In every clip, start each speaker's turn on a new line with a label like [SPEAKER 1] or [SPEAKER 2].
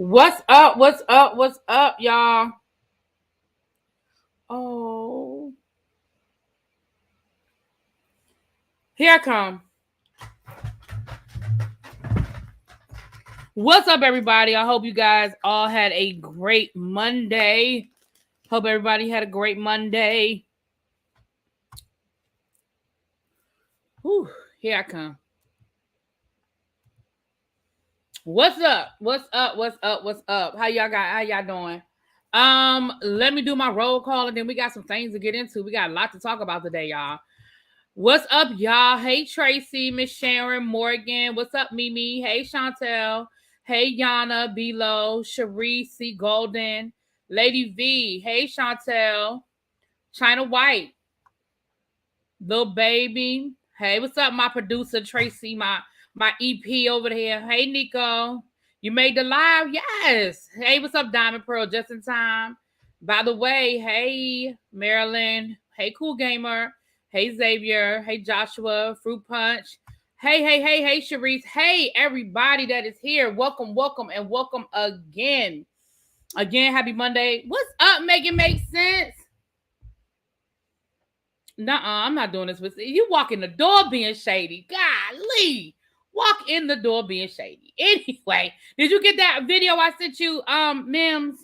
[SPEAKER 1] What's up? What's up? What's up, y'all? Oh, here I come. What's up, everybody? I hope you guys all had a great Monday. Hope everybody had a great Monday. Whew, here I come. What's up? What's up? What's up? What's up? How y'all doing? Let me do my roll call and then we got some things to get into. We got a lot to talk about today, y'all. What's up, y'all? Hey, Tracy, Miss Sharon, Morgan. What's up, Mimi? Hey, Chantel. Hey, Yana, Bilo, Cherie, C. Golden, Lady V. Hey, Chantel. China White. Little Baby. Hey, what's up, my producer, Tracy, my EP over there. Hey, Nico. You made the live? Yes. Hey, what's up, Diamond Pearl? Just in time. By the way, hey, Marilyn. Hey, Cool Gamer. Hey, Xavier. Hey, Joshua. Fruit Punch. Hey, Sharice. Hey, everybody that is here. Welcome, and welcome again. Again, happy Monday. What's up, Make It Make Sense? Nuh-uh, I'm not doing this with you. Walk in the door being shady. Golly. Walk in the door being shady. Anyway, did you get that video I sent you, Mims?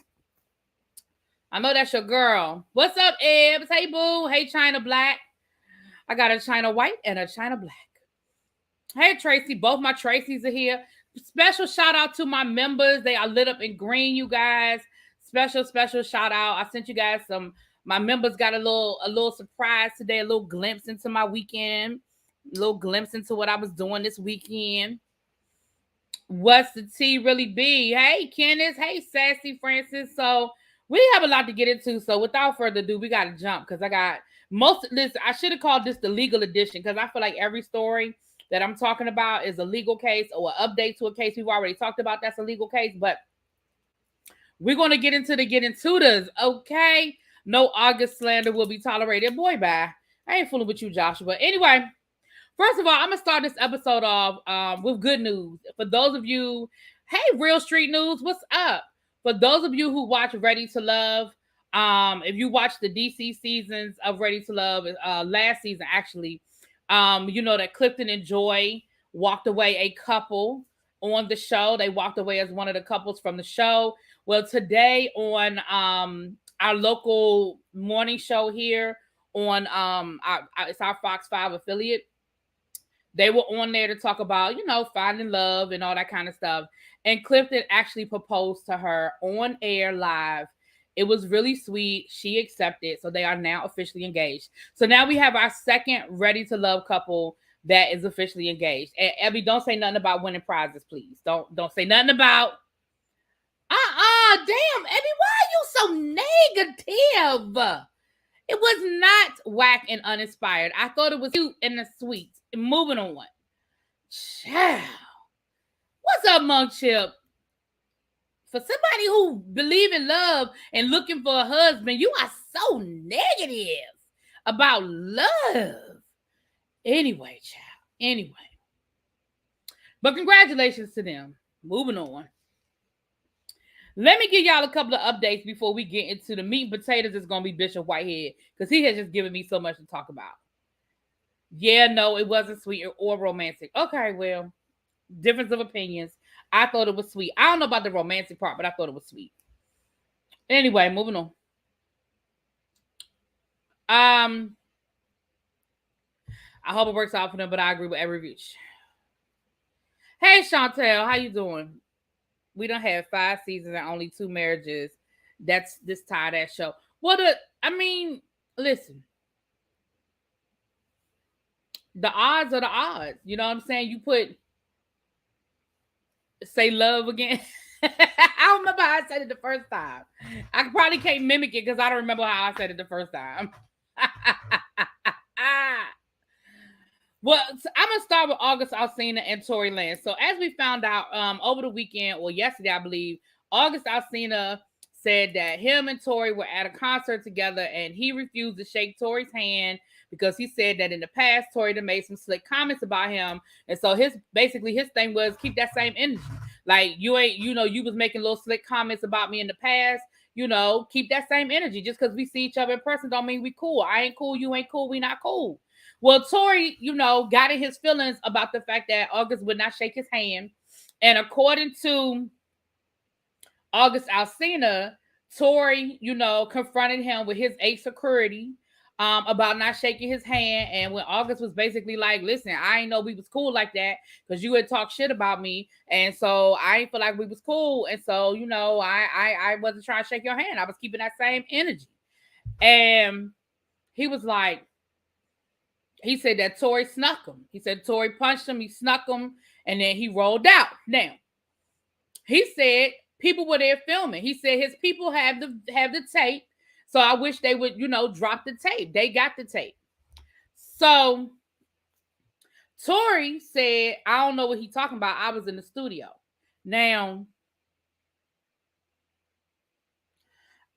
[SPEAKER 1] I know that's your girl. What's up, Ebbs? Hey, boo. Hey, China Black. I got a China White and a China Black. Hey, Tracy. Both my Tracys are here. Special shout out to my members. They are lit up in green, you guys. Special shout out. I sent you guys some. My members got a little surprise today, a little glimpse into my weekend, a little glimpse into what I was doing this weekend. What's the tea really be? Hey, Kenneth. Hey, Sassy Francis. So we have a lot to get into. So without further ado, we got to jump because I got most of this. I should have called this the legal edition because I feel like every story that I'm talking about is a legal case or an update to a case we've already talked about. That's a legal case, but we're going to get into this. Okay. No August slander will be tolerated. Boy, bye. I ain't fooling with you, Joshua. Anyway, first of all, I'm going to start this episode off with good news. For those of you, hey, Real Street News, what's up? For those of you who watch Ready to Love, if you watched the DC seasons of Ready to Love, last season actually, you know that Clifton and Joy walked away a couple on the show. They walked away as one of the couples from the show. Well, today on our local morning show here on it's our Fox 5 affiliate. They were on there to talk about, finding love and all that kind of stuff. And Clifton actually proposed to her on air live. It was really sweet. She accepted. So they are now officially engaged. So now we have our second Ready to Love couple that is officially engaged. And Abby, don't say nothing about winning prizes, please. Don't say nothing about damn, Abby, why are you so negative? It was not whack and uninspired. I thought it was cute and sweet. And moving on. Child. What's up, Monk Chip? For somebody who believe in love and looking for a husband, you are so negative about love. Anyway, child. Anyway. But congratulations to them. Moving on. Let me give y'all a couple of updates before we get into the meat and potatoes. It's going to be Bishop Whitehead because he has just given me so much to talk about. Yeah, no, it wasn't sweet or romantic. Okay, well, difference of opinions. I thought it was sweet. I don't know about the romantic part, but I thought it was sweet. Anyway, moving on. I hope it works out for them, but I agree with every reach. Hey, Chantel, how you doing? We don't have 5 seasons and only 2 marriages. That's this tie that show. Listen. The odds are the odds. You know what I'm saying? You say love again. I don't remember how I said it the first time. I probably can't mimic it because I don't remember how I said it the first time. Well, I'm going to start with August Alsina and Tory Lanez. So as we found out over the weekend, or yesterday, I believe, August Alsina said that him and Tory were at a concert together and he refused to shake Tory's hand because he said that in the past, Tory had made some slick comments about him. And so his thing was keep that same energy. Like, you ain't, you was making little slick comments about me in the past. Keep that same energy. Just because we see each other in person don't mean we cool. I ain't cool, you ain't cool, we not cool. Well, Tory, got in his feelings about the fact that August would not shake his hand. And according to August Alsina, Tory, confronted him with his security about not shaking his hand. And when August was basically like, listen, I ain't know we was cool like that because you had talked shit about me. And so I ain't feel like we was cool. And so, I wasn't trying to shake your hand. I was keeping that same energy. And he was like, he said that Tory snuck him. He said Tory punched him, he snuck him, and then he rolled out. Now, he said people were there filming. He said his people have the tape. So I wish they would, drop the tape. They got the tape. So Tory said, I don't know what he's talking about. I was in the studio. Now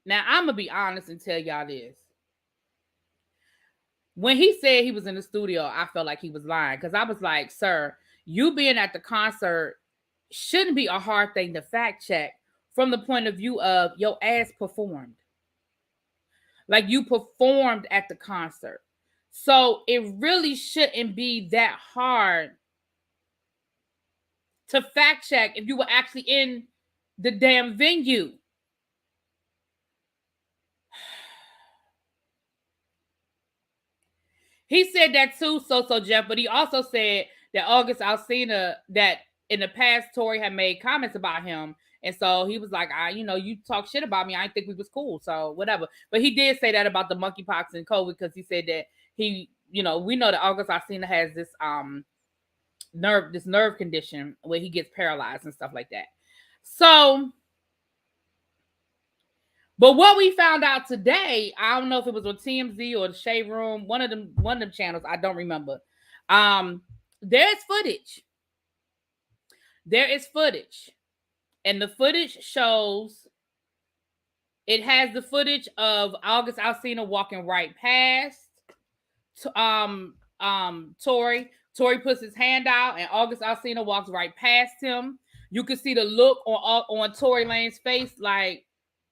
[SPEAKER 1] I'm going to be honest and tell y'all this. When he said he was in the studio, I felt like he was lying. Because I was like, sir, you being at the concert shouldn't be a hard thing to fact check from the point of view of your ass performed. Like, you performed at the concert. So it really shouldn't be that hard to fact check if you were actually in the damn venue. He said that too, So Jeff, but he also said that August Alsina, that in the past, Tory had made comments about him. And so he was like, you talk shit about me. I didn't think we was cool. So whatever. But he did say that about the monkeypox and COVID because he said that we know that August Alsina has this nerve condition where he gets paralyzed and stuff like that. So, but what we found out today, I don't know if it was on TMZ or the Shade Room, one of them channels, I don't remember. There's footage. There is footage. And the footage shows, it has the footage of August Alsina walking right past Tory. Tory puts his hand out and August Alsina walks right past him. You can see the look on Tory Lanez's face like,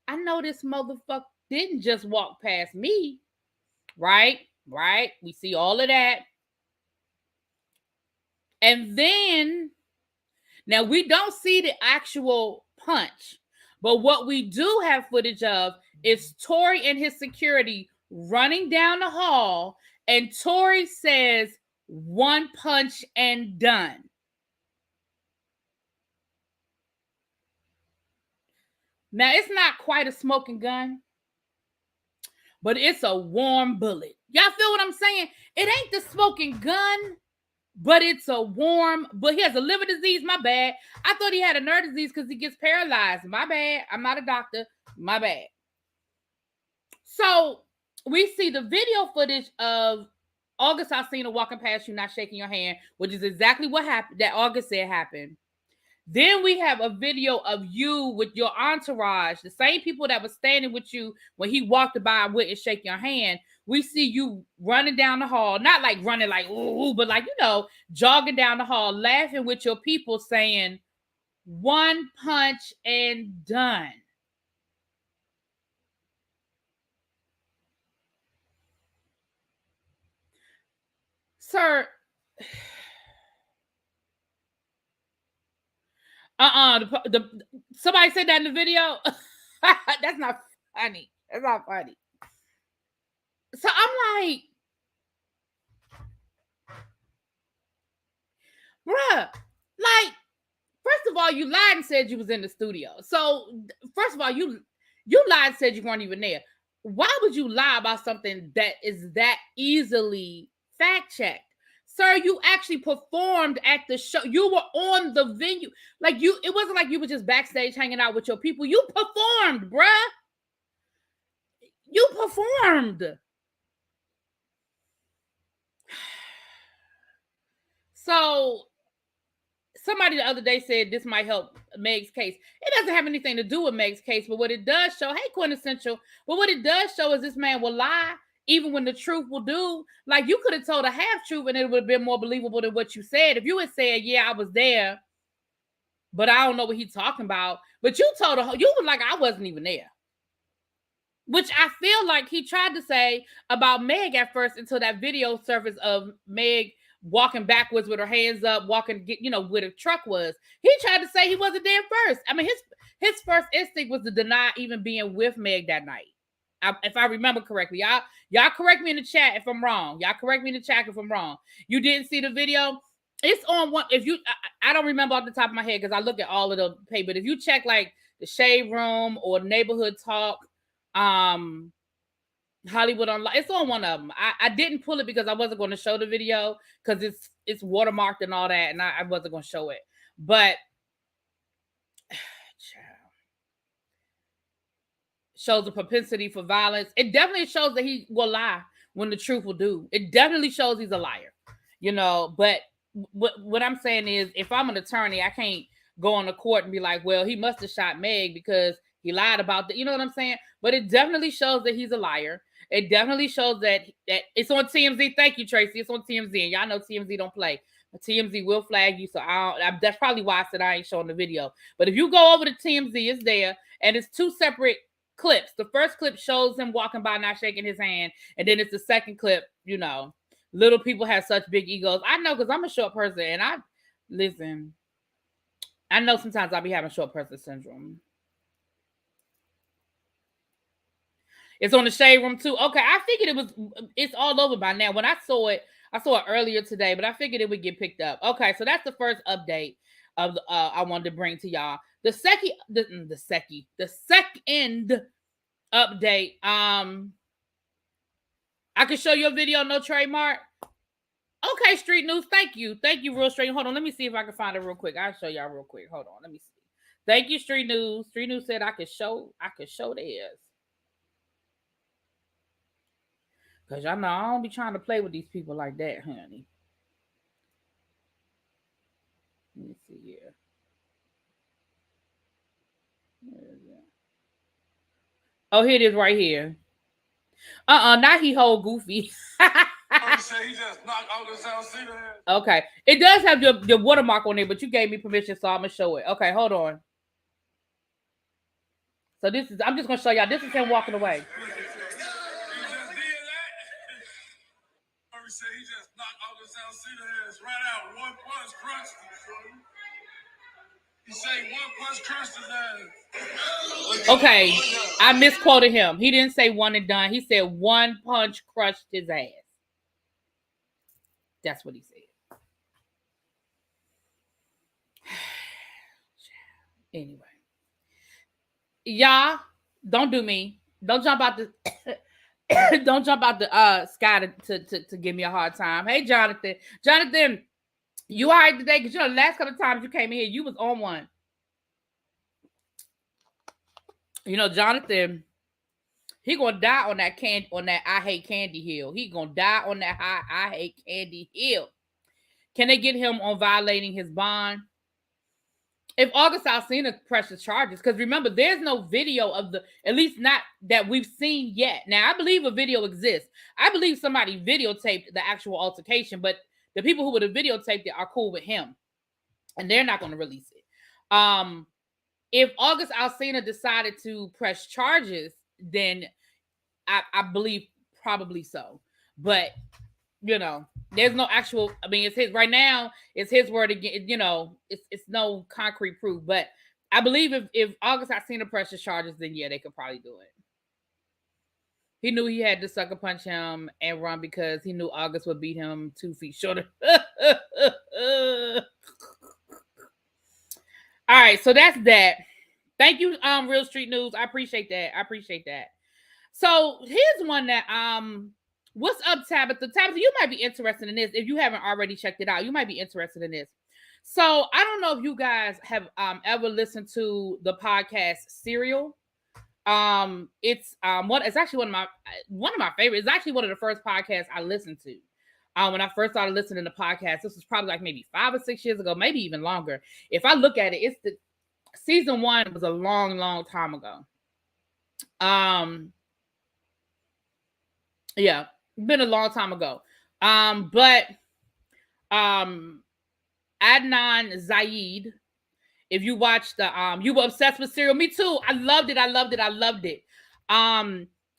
[SPEAKER 1] I know this motherfucker didn't just walk past me. Right? We see all of that. And then, now we don't see the actual punch, but what we do have footage of is Tory and his security running down the hall, and Tory says, "One punch and done." Now, it's not quite a smoking gun, but it's a warm bullet. Y'all feel what I'm saying? It ain't the smoking gun, but it's a warm, but he has a liver disease. My bad. I thought he had a nerve disease because he gets paralyzed. My bad. I'm not a doctor. My bad. So we see the video footage of August Alsina walking past you, not shaking your hand, which is exactly what happened, that August said happened. Then we have a video of you with your entourage, the same people that were standing with you when he walked by and wouldn't shake your hand. We see you running down the hall, not like running like, ooh, but like, jogging down the hall, laughing with your people saying, "One punch and done." Sir, somebody said that in the video. That's not funny. That's not funny. So I'm like, bruh, like, first of all, you lied and said you was in the studio. So first of all, you lied and said you weren't even there. Why would you lie about something that is that easily fact-checked? Sir, you actually performed at the show. You were on the venue. Like, it wasn't like you were just backstage hanging out with your people. You performed, bruh. You performed. So somebody the other day said this might help Meg's case. It doesn't have anything to do with Meg's case, but what it does show, hey, Quintessential, but what it does show is this man will lie even when the truth will do. Like, you could have told a half truth and it would have been more believable than what you said. If you had said, yeah, I was there, but I don't know what he's talking about. But you told her, you were like, I wasn't even there. Which I feel like he tried to say about Meg at first until that video surfaced of Meg walking backwards with her hands up, walking, where the truck was. He tried to say he wasn't there first. I mean, his first instinct was to deny even being with Meg that night. If I remember correctly. Y'all correct me in the chat if I'm wrong. Y'all correct me in the chat if I'm wrong. You didn't see the video? It's on one. If you, I don't remember off the top of my head because I look at all of the pay, but if you check like the Shade Room or Neighborhood Talk, Hollywood Online, it's on one of them. I didn't pull it because I wasn't going to show the video because it's watermarked and all that, and I wasn't going to show it. But shows a propensity for violence. It definitely shows that he will lie when the truth will do. It definitely shows he's a liar, But what I'm saying is, if I'm an attorney, I can't go on the court and be like, well, he must have shot Meg because he lied about that. You know what I'm saying? But it definitely shows that he's a liar. It definitely shows that it's on TMZ. Thank you, Tracy. It's on TMZ, and y'all know TMZ don't play. But TMZ will flag you, so that's probably why I said I ain't showing the video. But if you go over to TMZ, it's there, and it's two separate clips. The first clip shows him walking by, not shaking his hand, and then it's the second clip. Little people have such big egos. I know because I'm a short person, and listen. I know sometimes I'll be having short person syndrome. It's on the Shade Room too. Okay, I figured it's all over by now. When I saw it earlier today, but I figured it would get picked up. Okay, so that's the first update of I wanted to bring to y'all. The second update. I can show you a video, no trademark. Okay, Street News. Thank you, Real Street. Hold on, let me see if I can find it real quick. I'll show y'all real quick. Hold on, let me see. Thank you, Street News. Street News said I could show theirs. Because y'all know I don't be trying to play with these people like that, honey. Let me see here. Oh, here it is right here. Not he hold goofy. Okay. It does have your watermark on it, but you gave me permission, so I'm going to show it. Okay, hold on. So I'm just going to show y'all. This is him walking away. He just knocked August Alsina ass right out. One punch crushed him. He say one punch crushed his ass. Okay, I misquoted him. He didn't say one and done. He said one punch crushed his ass. That's what he said. Anyway. Y'all, don't do me. Don't jump out the don't jump out the sky to give me a hard time. Hey, Jonathan. Jonathan, you all right today? Because the last couple of times you came in here, you was on one. Jonathan, he gonna die on that I hate candy hill. He gonna die on that I hate candy hill. Can they get him on violating his bond? If August Alsina presses charges, because remember, there's no video of at least not that we've seen yet. Now, I believe a video exists. I believe somebody videotaped the actual altercation, but the people who would have videotaped it are cool with him, and they're not going to release it. If August Alsina decided to press charges, then I believe probably so. But, there's no actual, it's his right now, it's his word again, it's no concrete proof. But I believe if August Alsina presses charges, then yeah, they could probably do it. He knew he had to sucker punch him and run because he knew August would beat him 2 feet shorter. All right, so that's that. Thank you, Real Street News. I appreciate that. So here's one that what's up, Tabitha? Tabitha, you might be interested in this. If you haven't already checked it out, you might be interested in this. So I don't know if you guys have ever listened to the podcast Serial. It's actually one of my favorites. It's actually one of the first podcasts I listened to. When I first started listening to podcasts, this was probably like maybe 5 or 6 years ago, maybe even longer. If I look at it, it's the season 1 was a long, long time ago. Yeah, been a long time ago. But Adnan Syed If you watched the you were obsessed with Serial. Me too. I loved it. I loved it. I loved it.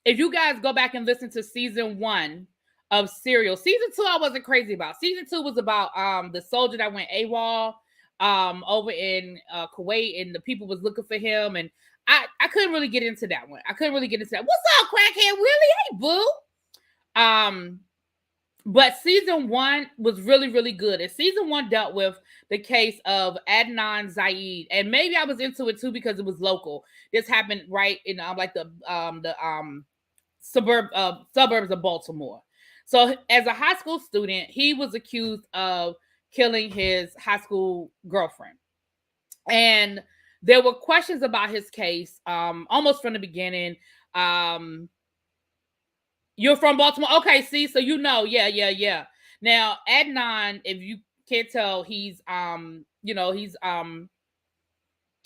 [SPEAKER 1] If you guys go back and listen to season 1 of Serial, season 2 I wasn't crazy about. Season 2 was about the soldier that went AWOL over in Kuwait, and the people was looking for him, and I couldn't really get into that one. I couldn't really get into that. What's up, crackhead Willie? Hey, boo. But season 1 was really, really good. And season 1 dealt with the case of Adnan Syed. And maybe I was into it too because it was local. This happened right in like the suburbs of Baltimore. So as a high school student, he was accused of killing his high school girlfriend. And there were questions about his case almost from the beginning. You're from Baltimore? Okay, see, so you know, yeah. Now, Adnan, if you can't tell, he's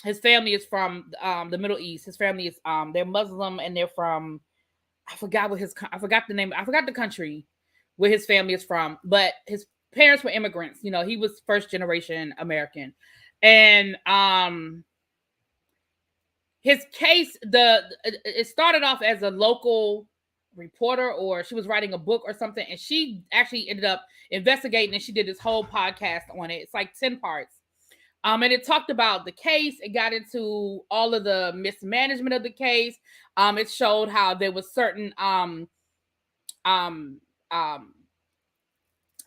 [SPEAKER 1] his family is from the Middle East. His family is they're Muslim, and they're from I forgot the country where his family is from, but his parents were immigrants. You know, he was first generation American. And his case, it started off as a local reporter, or she was writing a book or something, and she actually ended up investigating, and she did this whole podcast on it. It's like 10 parts. And it talked about the case. It got into all of the mismanagement of the case. It showed how there was certain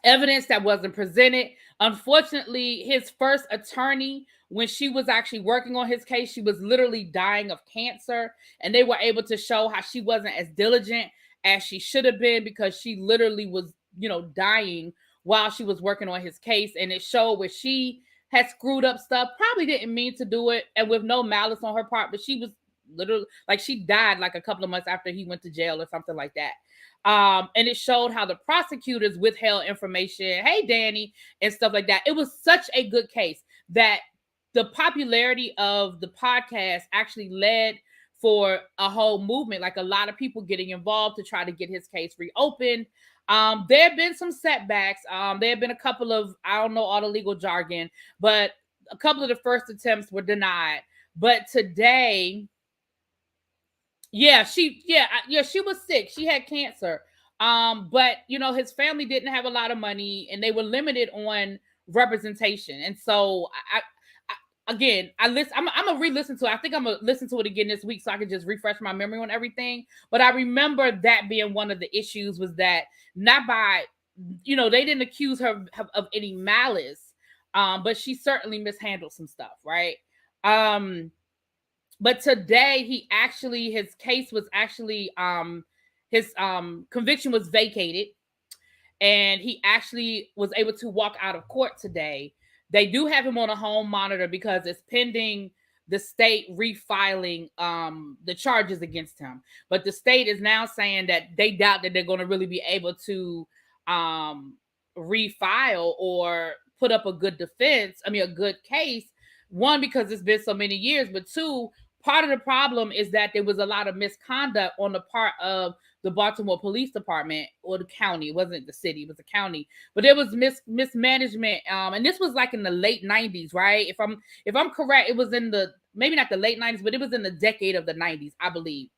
[SPEAKER 1] evidence that wasn't presented. Unfortunately, his first attorney, when she was actually working on his case, she was literally dying of cancer, and they were able to show how she wasn't as diligent as she should have been, because she literally was, dying while she was working on his case. And it showed where she had screwed up stuff, probably didn't mean to do it, and with no malice on her part, but she was literally, like, she died like a couple of months after he went to jail or something like that. And it showed how the prosecutors withheld information, hey Danny, and stuff like that. It was such a good case that the popularity of the podcast actually led for a whole movement, like a lot of people getting involved to try to get his case reopened. There have been some setbacks. There have been a couple of, I don't know all the legal jargon, but a couple of the first attempts were denied. But today, she was sick. She had cancer. But his family didn't have a lot of money, and they were limited on representation. And so I'm gonna re-listen to it. I think I'm gonna listen to it again this week so I can just refresh my memory on everything. But I remember that being one of the issues, was that not by, they didn't accuse her of any malice, but she certainly mishandled some stuff, right? But today his case was actually his conviction was vacated, and he actually was able to walk out of court today. They do have him on a home monitor because it's pending the state refiling the charges against him. But the state is now saying that they doubt that they're going to really be able to refile or put up a good defense. I mean, a good case. One, because it's been so many years, but two, part of the problem is that there was a lot of misconduct on the part of the Baltimore Police Department, or the county. It wasn't the city, it was the county. But there was mismanagement. And this was like in the late 90s, right? If I'm correct, it was in maybe not the late 90s, but it was in the decade of the 90s, I believe.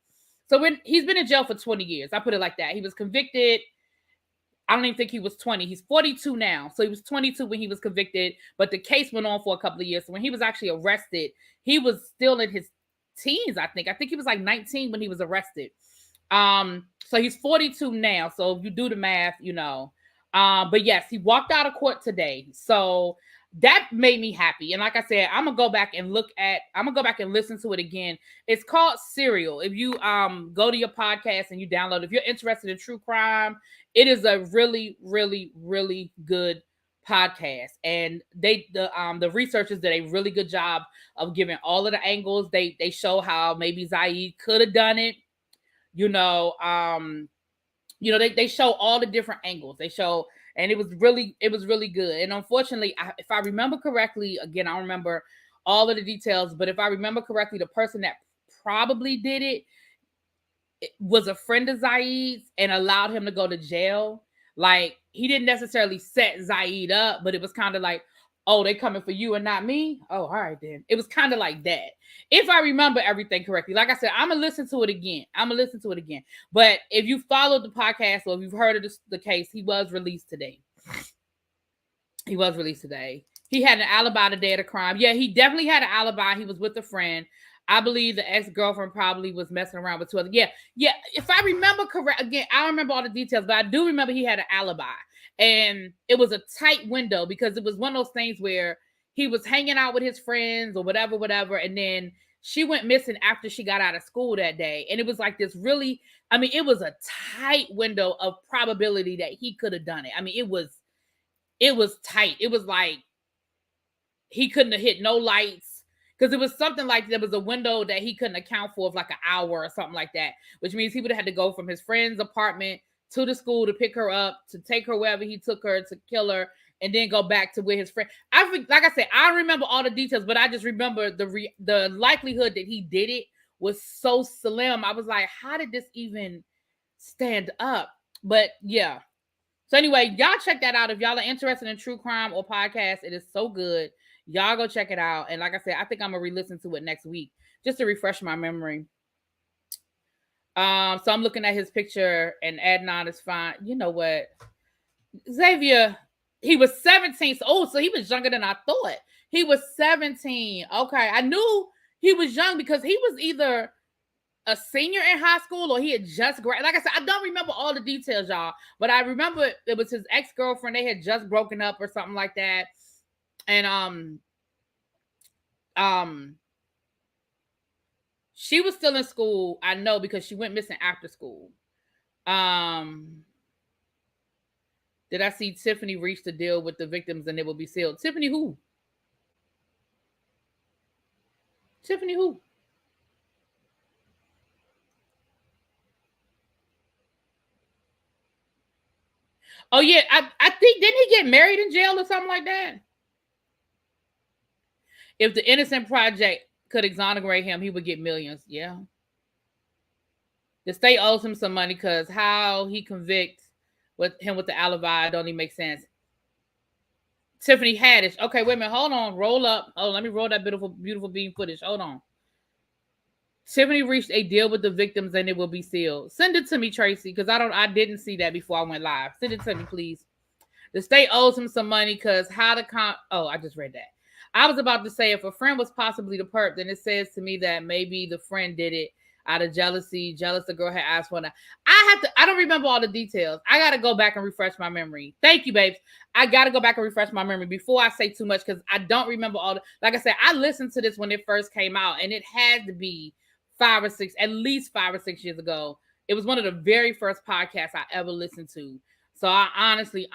[SPEAKER 1] So when he's been in jail for 20 years, I put it like that. He was convicted. I don't even think he was 20. He's 42 now. So he was 22 when he was convicted, but the case went on for a couple of years. So when he was actually arrested, he was still in his teens, I think. I think he was like 19 when he was arrested. So he's 42 now. So if you do the math, but yes, he walked out of court today. So that made me happy. And like I said, I'm gonna go back and listen to it again. It's called Serial. If you go to your podcast and you download, if you're interested in true crime, it is a really, really, really good podcast. And the researchers did a really good job of giving all of the angles. They show how maybe Syed could have done it. They show all the different angles. They show, and it was really good. And unfortunately, if I remember correctly, again, I don't remember all of the details, but if I remember correctly, the person that probably did it was a friend of Syed's and allowed him to go to jail. Like, he didn't necessarily set Syed up, but it was kind of like, oh, they coming for you and not me. Oh, all right then. It was kind of like that. If I remember everything correctly. Like I said, I'm going to listen to it again. But if you followed the podcast or if you've heard of the case, he was released today. He had an alibi the day of the crime. Yeah, he definitely had an alibi. He was with a friend. I believe the ex-girlfriend probably was messing around with two other. Yeah. If I remember correct, again, I don't remember all the details, but I do remember he had an alibi. And it was a tight window because it was one of those things where he was hanging out with his friends or whatever. And then she went missing after she got out of school that day. And it was like this really, I mean, it was a tight window of probability that he could have done it. I mean, it was tight. It was like he couldn't have hit no lights because it was something like there was a window that he couldn't account for of like an hour or something like that, which means he would have had to go from his friend's apartment to the school to pick her up, to take her wherever he took her, to kill her, and then go back to where his friend. Like I said, I don't remember all the details, but I just remember the likelihood that he did it was so slim. I was like, how did this even stand up? But yeah. So anyway, y'all check that out. If y'all are interested in true crime or podcast, it is so good. Y'all go check it out. And like I said, I think I'm going to re-listen to it next week just to refresh my memory. So I'm looking at his picture and Adnan is fine. You know what? Xavier, he was 17. So he was younger than I thought. He was 17. Okay. I knew he was young because he was either a senior in high school or he had just graduated. Like I said, I don't remember all the details, y'all, but I remember it was his ex-girlfriend. They had just broken up or something like that. And she was still in school, I know, because she went missing after school. Did I see Tiffany reach the deal with the victims and it will be sealed? Tiffany who? Tiffany who? Oh yeah, I think, didn't he get married in jail or something like that? If the Innocent Project could exonerate him, he would get millions. Yeah. The state owes him some money because how he convicts with him with the alibi don't even make sense. Tiffany Haddish. Okay, wait a minute. Hold on. Roll up. Oh, let me roll that beautiful beam footage. Hold on. Tiffany reached a deal with the victims and it will be sealed. Send it to me, Tracy, because I didn't see that before I went live. Send it to me, please. The state owes him some money because I just read that. I was about to say if a friend was possibly the perp, then it says to me that maybe the friend did it out of jealousy. Jealous the girl had asked for that. I don't remember all the details. I got to go back and refresh my memory. Thank you, babes. I got to go back and refresh my memory before I say too much because I don't remember all the, like I said, I listened to this when it first came out and it had to be at least 5 or 6 years ago. It was one of the very first podcasts I ever listened to. So I honestly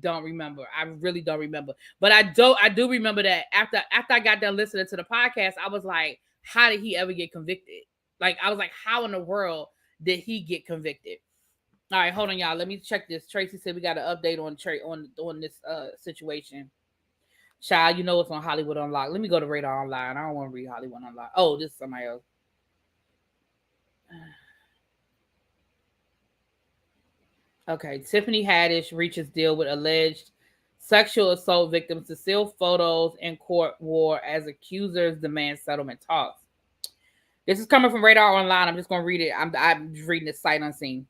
[SPEAKER 1] don't remember. I really don't remember. But I do remember that after I got done listening to the podcast, I was like, how did he ever get convicted? Like, I was like, how in the world did he get convicted? All right, hold on, y'all. Let me check this. Tracy said we got an update on this situation. Child, you know it's on Hollywood Unlocked. Let me go to Radar Online. I don't want to read Hollywood Unlocked. Oh, this is somebody else. Okay, Tiffany Haddish reaches deal with alleged sexual assault victims to seal photos in court war as accusers demand settlement talks. This is coming from Radar Online. I'm just going to read it. I'm reading this sight unseen.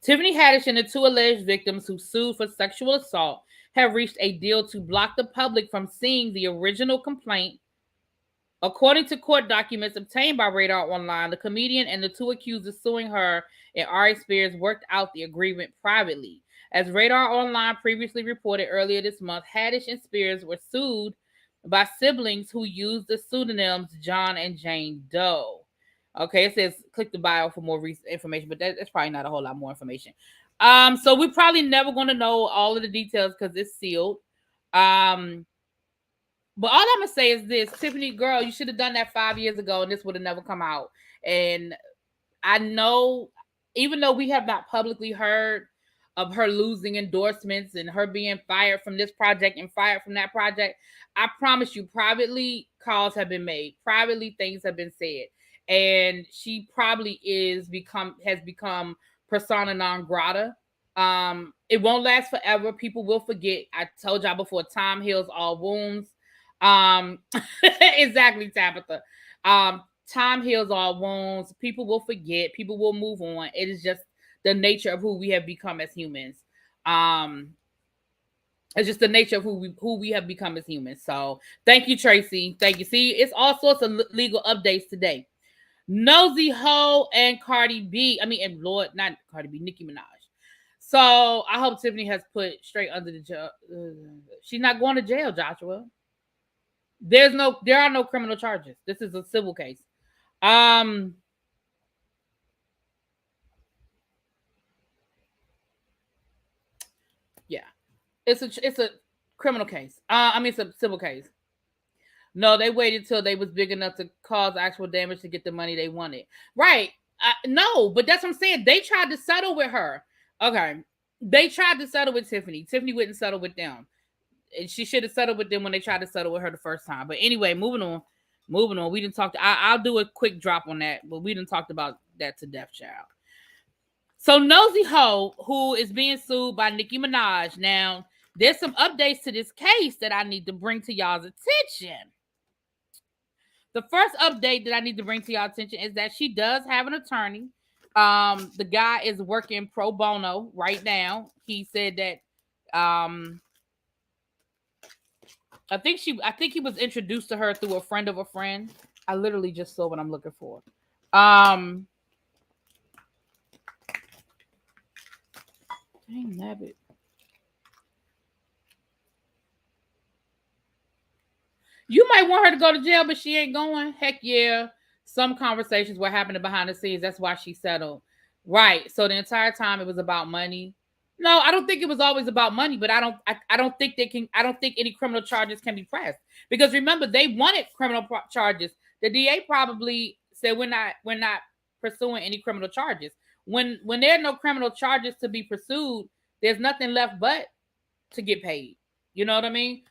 [SPEAKER 1] Tiffany Haddish and the 2 alleged victims who sued for sexual assault have reached a deal to block the public from seeing the original complaint. According to court documents obtained by Radar Online, the comedian and the 2 accusers suing her and Ari Spears worked out the agreement privately. As Radar Online previously reported earlier this month, Haddish and Spears were sued by siblings who used the pseudonyms John and Jane Doe. Okay, it says click the bio for more information, but that's probably not a whole lot more information. So we're probably never going to know all of the details because it's sealed. But all I'm going to say is this, Tiffany, girl, you should have done that 5 years ago and this would have never come out. And I know, even though we have not publicly heard of her losing endorsements and her being fired from this project and fired from that project, I promise you, privately, calls have been made. Privately, things have been said. And she probably has become persona non grata It won't last forever. People will forget. I told y'all before, time heals all wounds. Exactly, Tabitha. Time heals all wounds. People will forget. People will move on. It is just the nature of who we have become as humans. It's just the nature of who we have become as humans. So thank you, Tracy. Thank you. See, it's all sorts of legal updates today. Nosey Heaux and Cardi B. And Lord, not Cardi B, Nicki Minaj. So I hope Tiffany has put straight under the jail. She's not going to jail, Joshua. There are no criminal charges. This is a civil case. Yeah, it's a criminal case. It's a civil case. No, they waited till they was big enough to cause actual damage to get the money they wanted. Right? No, but that's what I'm saying. They tried to settle with her. Okay, they tried to settle with Tiffany. Tiffany wouldn't settle with them. And she should have settled with them when they tried to settle with her the first time. But anyway, moving on. We didn't talk. I'll do a quick drop on that, but we didn't talk about that to death, child. So Nosey Heaux, who is being sued by Nicki Minaj. Now, there's some updates to this case that I need to bring to y'all's attention. The first update that I need to bring to y'all's attention is that she does have an attorney. The guy is working pro bono right now. He said that I think he was introduced to her through a friend of a friend. I literally just saw what I'm looking for. Dang nabbit. You might want her to go to jail, but she ain't going. Heck yeah. Some conversations were happening behind the scenes. That's why she settled. Right. So the entire time it was about money. No, I don't think it was always about money, but I don't think any criminal charges can be pressed. Because remember, they wanted criminal charges. The DA probably said we're not pursuing any criminal charges. When there are no criminal charges to be pursued, there's nothing left but to get paid. You know what I mean?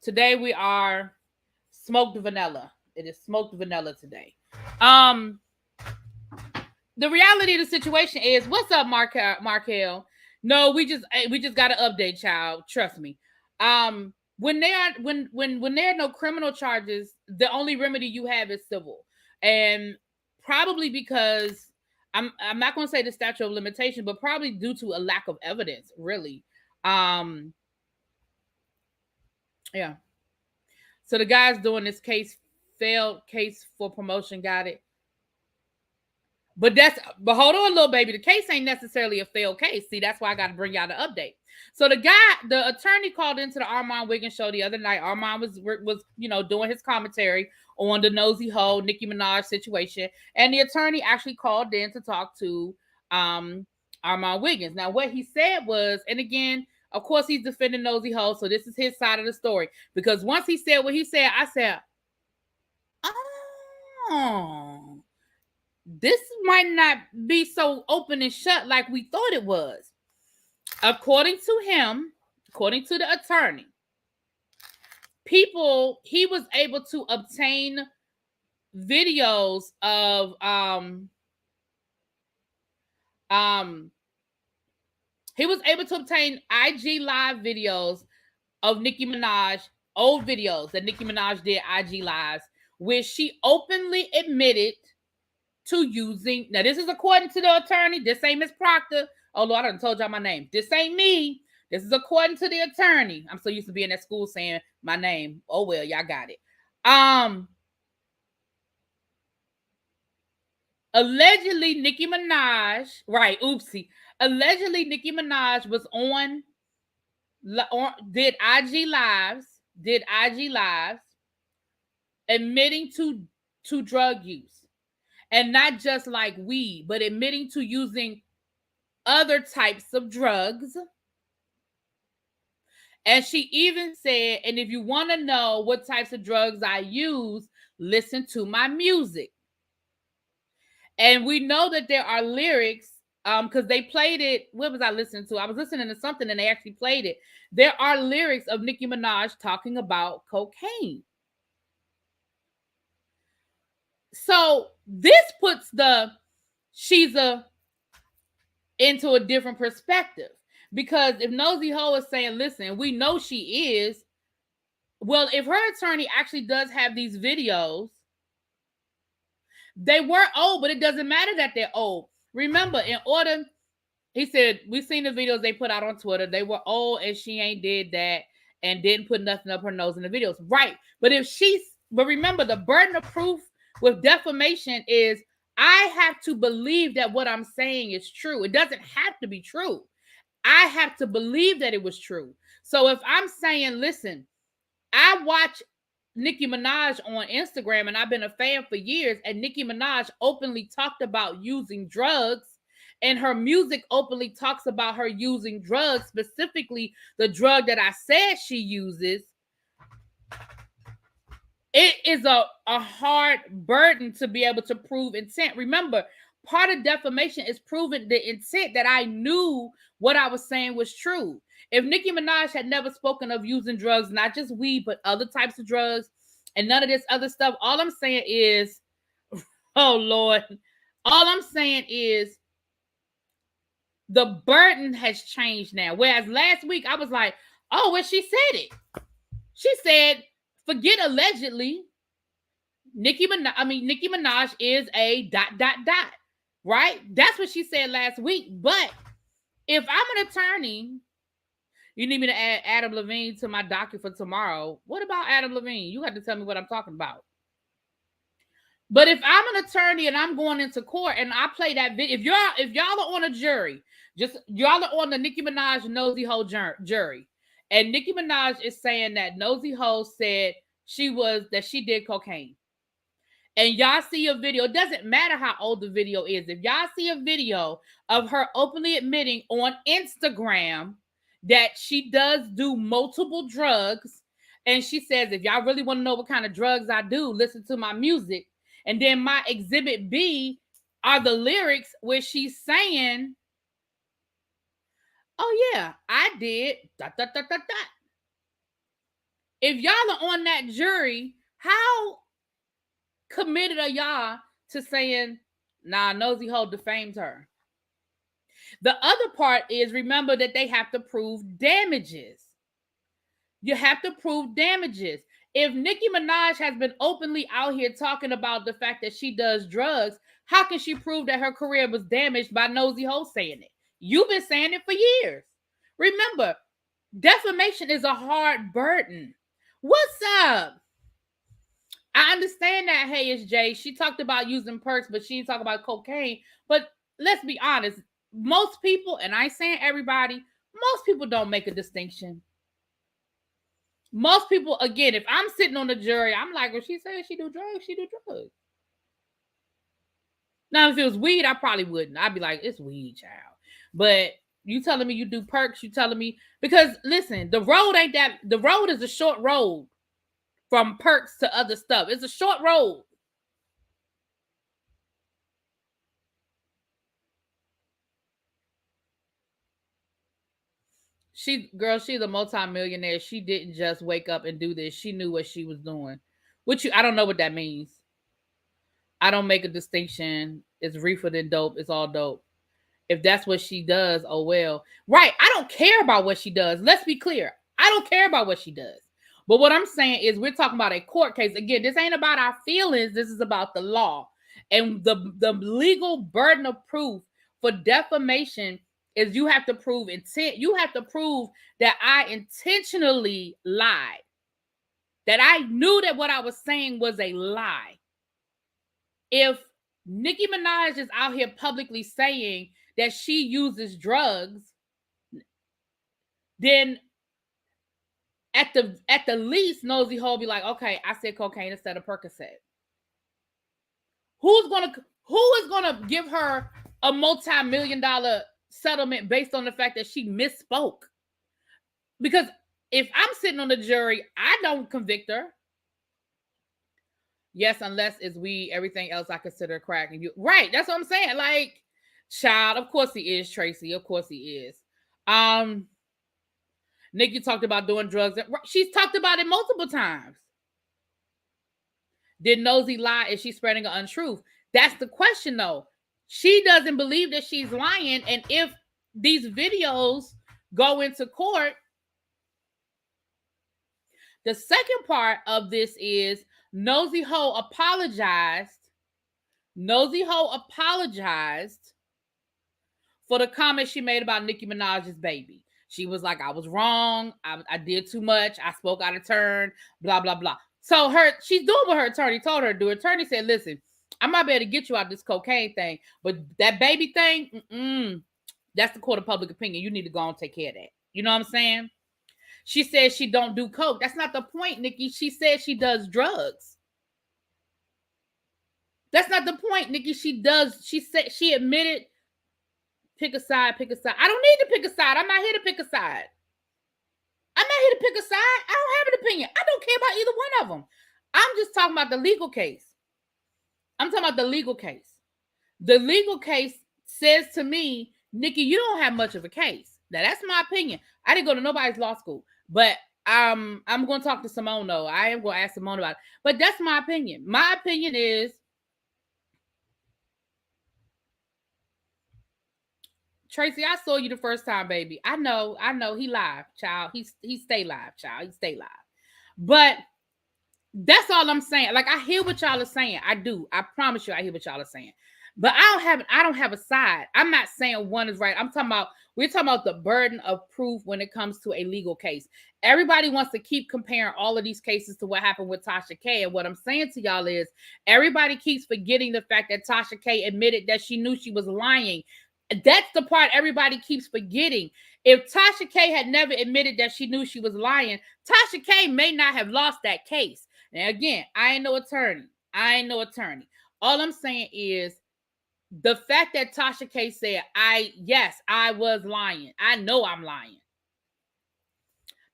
[SPEAKER 1] Today we are smoked vanilla. It is smoked vanilla today. The reality of the situation is, what's up, Markel? No, we just got an update, child. Trust me. When there are no criminal charges, the only remedy you have is civil, and probably because I'm not going to say the statute of limitation, but probably due to a lack of evidence, really. Yeah. So the guys doing this failed case for promotion, got it. But hold on, little baby. The case ain't necessarily a failed case. See, that's why I got to bring y'all the update. So the attorney called into the Armand Wiggins show the other night. Armand was doing his commentary on the Nosey Heaux, Nicki Minaj situation, and the attorney actually called in to talk to Armand Wiggins. Now, what he said was, and again, of course, he's defending Nosey Heaux, so this is his side of the story. Because once he said what he said, I said, oh, this might not be so open and shut like we thought it was. According to him, according to the attorney, he was able to obtain videos of he was able to obtain IG live videos of Nicki Minaj, old videos that Nicki Minaj did IG lives, where she openly admitted to using. Now, this is according to the attorney. This ain't Miss Proctor. Oh, Lord, I done told y'all my name. This ain't me. This is according to the attorney. I'm so used to being at school saying my name. Oh, well, y'all got it. Allegedly, Nicki Minaj, right, oopsie. Allegedly, Nicki Minaj was did IG lives, admitting to drug use. And not just like weed, but admitting to using other types of drugs. And she even said, and if you want to know what types of drugs I use, listen to my music. And we know that there are lyrics, because they played it. What was I listening to? I was listening to something and they actually played it. There are lyrics of Nicki Minaj talking about cocaine. So this puts she's a into a different perspective. Because if Nosey Heaux is saying, listen, we know she is, well, if her attorney actually does have these videos, they were old, but it doesn't matter that they're old. Remember, in order, he said, we've seen the videos they put out on Twitter. They were old and she ain't did that and didn't put nothing up her nose in the videos. Right. But remember, the burden of proof with defamation is I have to believe that what I'm saying is true. It doesn't have to be true. I have to believe that it was true. So if I'm saying, listen, I watch Nicki Minaj on Instagram and I've been a fan for years, and Nicki Minaj openly talked about using drugs, and her music openly talks about her using drugs, specifically the drug that I said she uses. It is a hard burden to be able to prove intent. Remember, part of defamation is proving the intent that I knew what I was saying was true. If Nicki Minaj had never spoken of using drugs, not just weed, but other types of drugs and none of this other stuff, all I'm saying is, oh Lord, all I'm saying is the burden has changed now. Whereas last week I was like, oh, well, she said it. She said, forget allegedly. Nicki Minaj is a ... Right? That's what she said last week. But if I'm an attorney, you need me to add Adam Levine to my docket for tomorrow. What about Adam Levine? You have to tell me what I'm talking about. But if I'm an attorney and I'm going into court and I play that video, if y'all are on a jury, y'all are on the Nicki Minaj Nosey Heaux jury, and Nicki Minaj is saying that Nosey Heaux said that she did cocaine, and y'all see a video, it doesn't matter how old the video is. If y'all see a video of her openly admitting on Instagram that she does do multiple drugs, and she says, if y'all really want to know what kind of drugs I do, listen to my music. And then my exhibit B are the lyrics where she's saying, oh yeah, I did ... If y'all are on that jury, how committed are y'all to saying, nah, Nosey Heaux defamed her? The other part is, remember that they have to prove damages. You have to prove damages. If Nicki Minaj has been openly out here talking about the fact that she does drugs, how can she prove that her career was damaged by Nosey Heaux saying it? You've been saying it for years. Remember, defamation is a hard burden. What's up? I understand that, hey, it's Jay. She talked about using perks, but she didn't talk about cocaine. But let's be honest. Most people, and I ain't saying everybody, most people don't make a distinction. Most people, again, if I'm sitting on the jury, I'm like, well, she said she do drugs, she do drugs. Now, if it was weed, I probably wouldn't. I'd be like, it's weed, child. But you telling me you do perks, you telling me, because listen, the road is a short road from perks to other stuff. It's a short road. She's a multimillionaire. She didn't just wake up and do this. She knew what she was doing. I don't know what that means. I don't make a distinction. It's reefer than dope. It's all dope. If that's what she does, oh well. Right. I don't care about what she does. Let's be clear. I don't care about what she does. But what I'm saying is we're talking about a court case. Again, this ain't about our feelings. This is about the law. And the legal burden of proof for defamation is you have to prove intent. You have to prove that I intentionally lied. That I knew that what I was saying was a lie. If Nicki Minaj is out here publicly saying that she uses drugs, then at the least, Nosey Heaux be like, okay, I said cocaine instead of Percocet. Who is gonna give her a multi-million-dollar settlement based on the fact that she misspoke? Because if I'm sitting on the jury, I don't convict her. Yes, unless it's weed, everything else I consider crack. And you right, that's what I'm saying. Like, child, of course he is, Tracy. Of course he is. Nicki talked about doing drugs. She's talked about it multiple times. Did Nosey lie? Is she spreading an untruth? That's the question, though. She doesn't believe that she's lying. And if these videos go into court, the second part of this is Nosey Heaux apologized. Nosey Heaux apologized for the comment she made about Nicki Minaj's baby. She was like, I was wrong. I did too much. I spoke out of turn, blah, blah, blah. So she's doing what her attorney told her to do. Her attorney said, listen, I might be able to get you out of this cocaine thing, but that baby thing, that's the court of public opinion. You need to go and take care of that. You know what I'm saying? She says she don't do coke. That's not the point, Nicki. She said she does drugs. That's not the point, Nicki. She said she admitted. Pick a side, pick a side. I don't need to pick a side. I'm not here to pick a side. I'm not here to pick a side. I don't have an opinion. I don't care about either one of them. I'm just talking about the legal case. I'm talking about the legal case. The legal case says to me, Nicki, you don't have much of a case. Now, that's my opinion. I didn't go to nobody's law school, but I'm going to talk to Simone, though. I am going to ask Simone about it. But that's my opinion. My opinion is, Tracy, I saw you the first time, baby. I know. He live, child. He stay live, child. He stay live. But that's all I'm saying. Like, I hear what y'all are saying. I do. I promise you, I hear what y'all are saying. But I don't have a side. I'm not saying one is right. We're talking about the burden of proof when it comes to a legal case. Everybody wants to keep comparing all of these cases to what happened with Tasha K. And what I'm saying to y'all is everybody keeps forgetting the fact that Tasha K admitted that she knew she was lying. That's the part everybody keeps forgetting. If Tasha K had never admitted that she knew she was lying, Tasha K may not have lost that case. Now, again, I ain't no attorney. All I'm saying is the fact that Tasha K said, I was lying. I know I'm lying.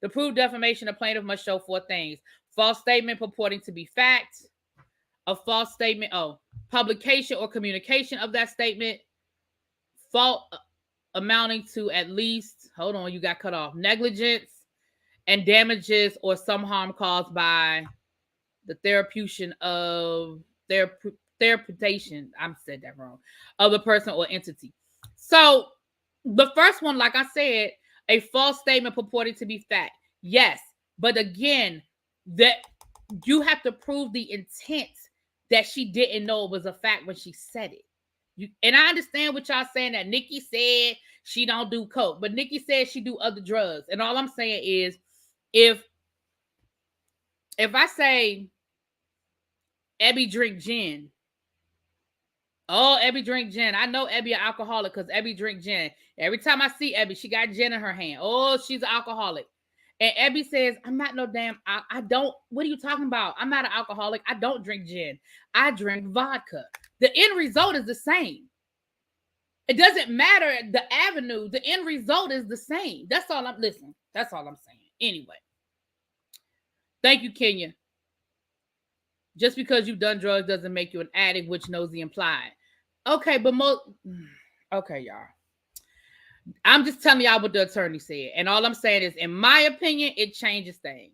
[SPEAKER 1] To prove defamation, the plaintiff must show 4 things. False statement purporting to be fact. A false statement, publication or communication of that statement. Fault amounting to at least, you got cut off, negligence and damages or some harm caused by the therapeutation, I said that wrong, of the person or entity. So the first one, like I said, a false statement purporting to be fact. Yes, but again, that you have to prove the intent that she didn't know it was a fact when she said it. And I understand what y'all saying, that Nicki said she don't do coke, but Nicki said she do other drugs. And all I'm saying is, if I say Ebby drink gin, Ebby drink gin. I know Ebby an alcoholic because Ebby drink gin. Every time I see Ebby, she got gin in her hand. Oh, she's an alcoholic. And Ebby says, I'm not no damn, I don't, what are you talking about? I'm not an alcoholic. I don't drink gin. I drink vodka. The end result is the same. It doesn't matter the avenue. The end result is the same. That's all I'm saying. Anyway. Thank you, Kenya. Just because you've done drugs doesn't make you an addict, which Nosey implied. Okay, but okay, y'all. I'm just telling y'all what the attorney said. And all I'm saying is, in my opinion, it changes things.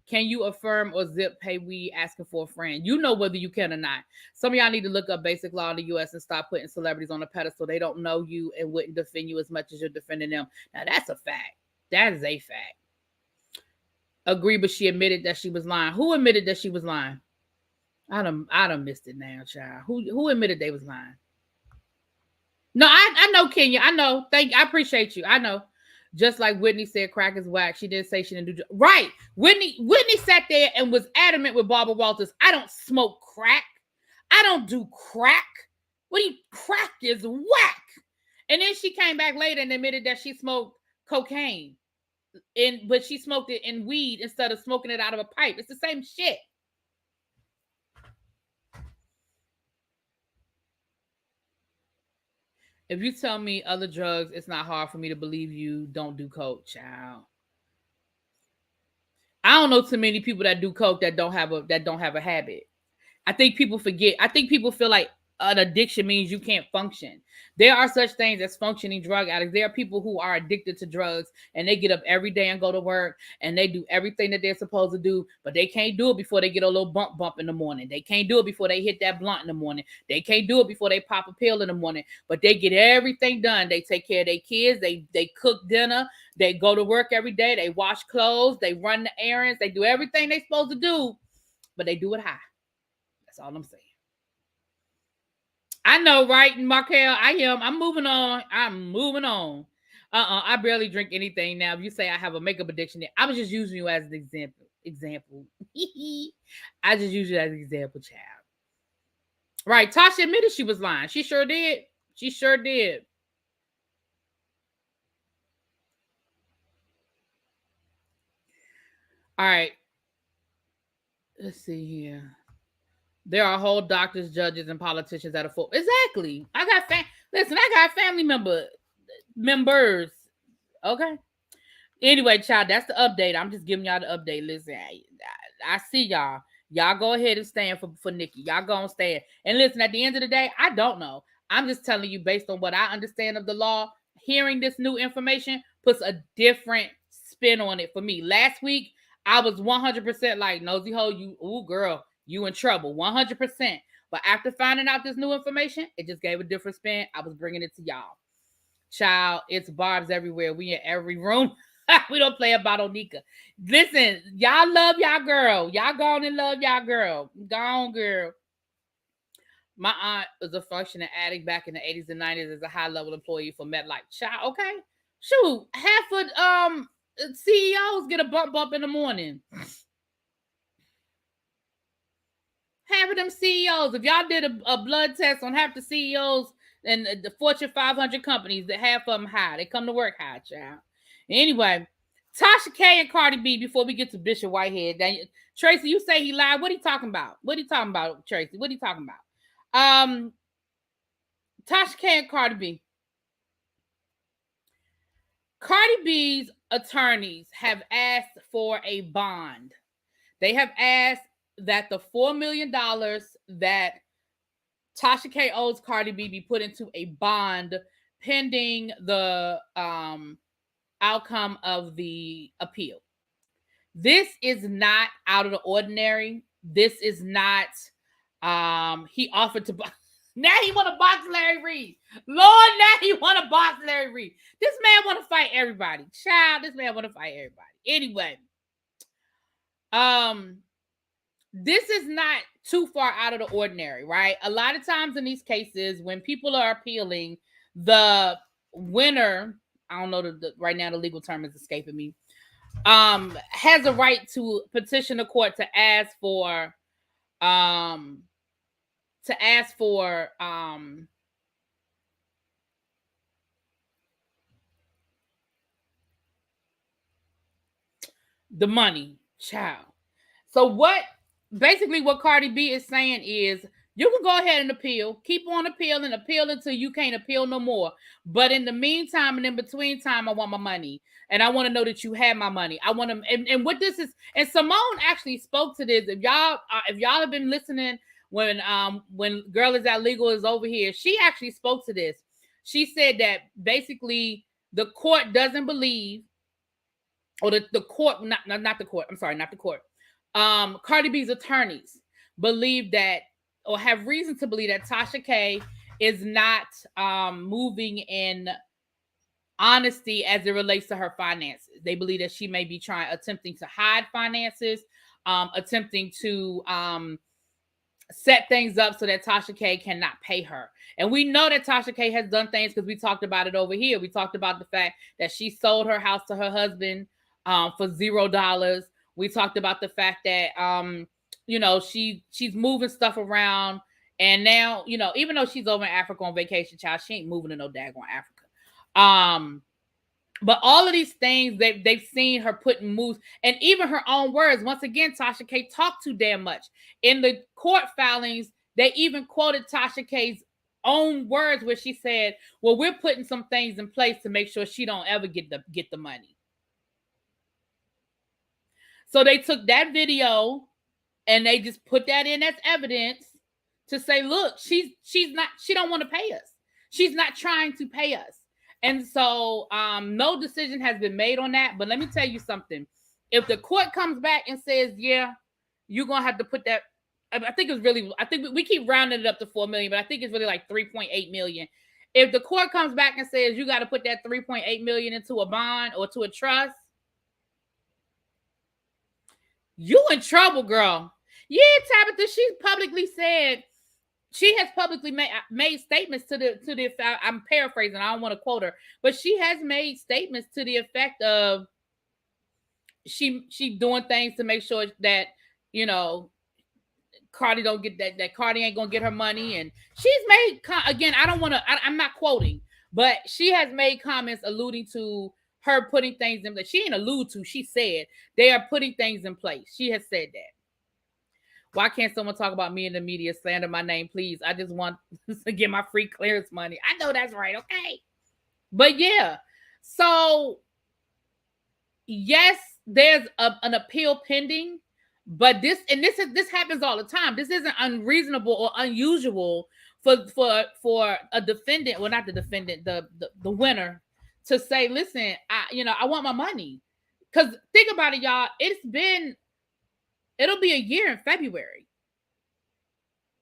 [SPEAKER 1] Can you affirm or zip pay weed asking for a friend? You know whether you can or not. Some of y'all need to look up basic law in the U.S. and stop putting celebrities on a pedestal. They don't know you and wouldn't defend you as much as you're defending them. Now, that's a fact. That is a fact. Agree, but she admitted that she was lying. Who admitted that she was lying? I done missed it now, child. Who admitted they was lying? No, I know, Kenya. I know. I appreciate you. I know. Just like Whitney said, crack is whack. She didn't say she didn't do right. Whitney sat there and was adamant with Barbara Walters. I don't smoke crack. I don't do crack. Crack is whack. And then she came back later and admitted that she smoked cocaine. But she smoked it in weed instead of smoking it out of a pipe. It's the same shit. If you tell me other drugs, it's not hard for me to believe you don't do coke, child. I don't know too many people that do coke that don't have a habit. I think people forget. I think people feel like an addiction means you can't function. There are such things as functioning drug addicts. There are people who are addicted to drugs and they get up every day and go to work and they do everything that they're supposed to do, but they can't do it before they get a little bump in the morning. They can't do it before they hit that blunt in the morning. They can't do it before they pop a pill in the morning, but they get everything done. They take care of their kids. They cook dinner. They go to work every day. They wash clothes. They run the errands. They do everything they're supposed to do, but they do it high. That's all I'm saying. I know, right, Markel? I am. I'm moving on. I barely drink anything now. If you say I have a makeup addiction, I was just using you as an example. I just use you as an example, child. Right. Tasha admitted she was lying. She sure did. All right. Let's see here. There are whole doctors, judges, and politicians that are full. Exactly. I got family members. Okay. Anyway, child, that's the update. I'm just giving y'all the update. Listen, I see y'all. Y'all go ahead and stand for Nicki. Y'all go and stand. And listen, at the end of the day, I don't know. I'm just telling you based on what I understand of the law. Hearing this new information puts a different spin on it for me. Last week, I was 100% like, Nosey Heaux, girl, you in trouble, 100%. But after finding out this new information, it just gave a different spin. I was bringing it to y'all. Child, it's barbs everywhere. We in every room. We don't play about Onika. Listen, y'all love y'all girl. Y'all go on and love y'all girl. Go on, girl. My aunt was a functioning addict back in the 80s and 90s as a high-level employee for MetLife. Child, okay? Shoot, half of CEOs get a bump in the morning. Half of them CEOs, if y'all did a blood test on half the CEOs and the Fortune 500 companies, that half of them high. They come to work high, child. Anyway, Tasha K and Cardi B, before we get to Bishop Whitehead. Tracy, you say he lied. What are you talking about? Tracy? What are you talking about? Tasha K and Cardi B. Cardi B's attorneys have asked for a bond. They have asked that the $4 million that Tasha K owes Cardi B be put into a bond pending the outcome of the appeal. This is not out of the ordinary. This is not he offered to now he want to box Larry Reed. Lord, now he want to box Larry Reed. This man want to fight everybody. Child, this man want to fight everybody. Anyway, this is not too far out of the ordinary, right? A lot of times in these cases, when people are appealing, the winner, I don't know right now the legal term is escaping me, has a right to petition the court to ask for the money, child. So what Cardi B is saying is, you can go ahead and appeal, keep on appealing until you can't appeal no more. But in the meantime and in between time, I want my money. And I want to know that you have my money. I want to, and what this is, and Simone actually spoke to this. If y'all have been listening when Girl Is That Legal is over here, she actually spoke to this. She said that basically the court doesn't believe, or the court, not the court. I'm sorry, not the court. Cardi B's attorneys believe that, or have reason to believe that Tasha K is not moving in honesty as it relates to her finances. They believe that she may be attempting to hide finances, attempting to set things up so that Tasha K cannot pay her. And we know that Tasha K has done things because we talked about it over here. We talked about the fact that she sold her house to her husband for $0. We talked about the fact that she's moving stuff around, and now even though she's over in Africa on vacation, child, she ain't moving to no daggone Africa. But all of these things they've seen her putting moves, and even her own words. Once again, Tasha K talked too damn much in the court filings. They even quoted Tasha K's own words where she said, "Well, we're putting some things in place to make sure she don't ever get the money." So they took that video and they just put that in as evidence to say, look, she don't want to pay us. She's not trying to pay us. And so no decision has been made on that. But let me tell you something. If the court comes back and says, yeah, you're going to have to put that, I think we keep rounding it up to 4 million, but I think it's really like 3.8 million. If the court comes back and says you got to put that 3.8 million into a bond or to a trust, you in trouble, girl. Yeah, Tabitha, she has publicly made statements to the effect, I'm paraphrasing, I don't want to quote her, but she has made statements to the effect of she doing things to make sure that, you know, Cardi don't get that Cardi ain't gonna get her money. And she's made, again, I'm not quoting, but she has made comments alluding to her putting things in that she ain't allude to. She said they are putting things in place. She has said that. Why can't someone talk about me in the media, slander my name, please? I just want to get my free clearance money. I know that's right, okay? But yeah, so yes, there's an appeal pending, but this happens all the time. This isn't unreasonable or unusual for a defendant, well, not the defendant, the winner, to say, listen, I want my money. Because think about it, y'all. It'll be a year in February.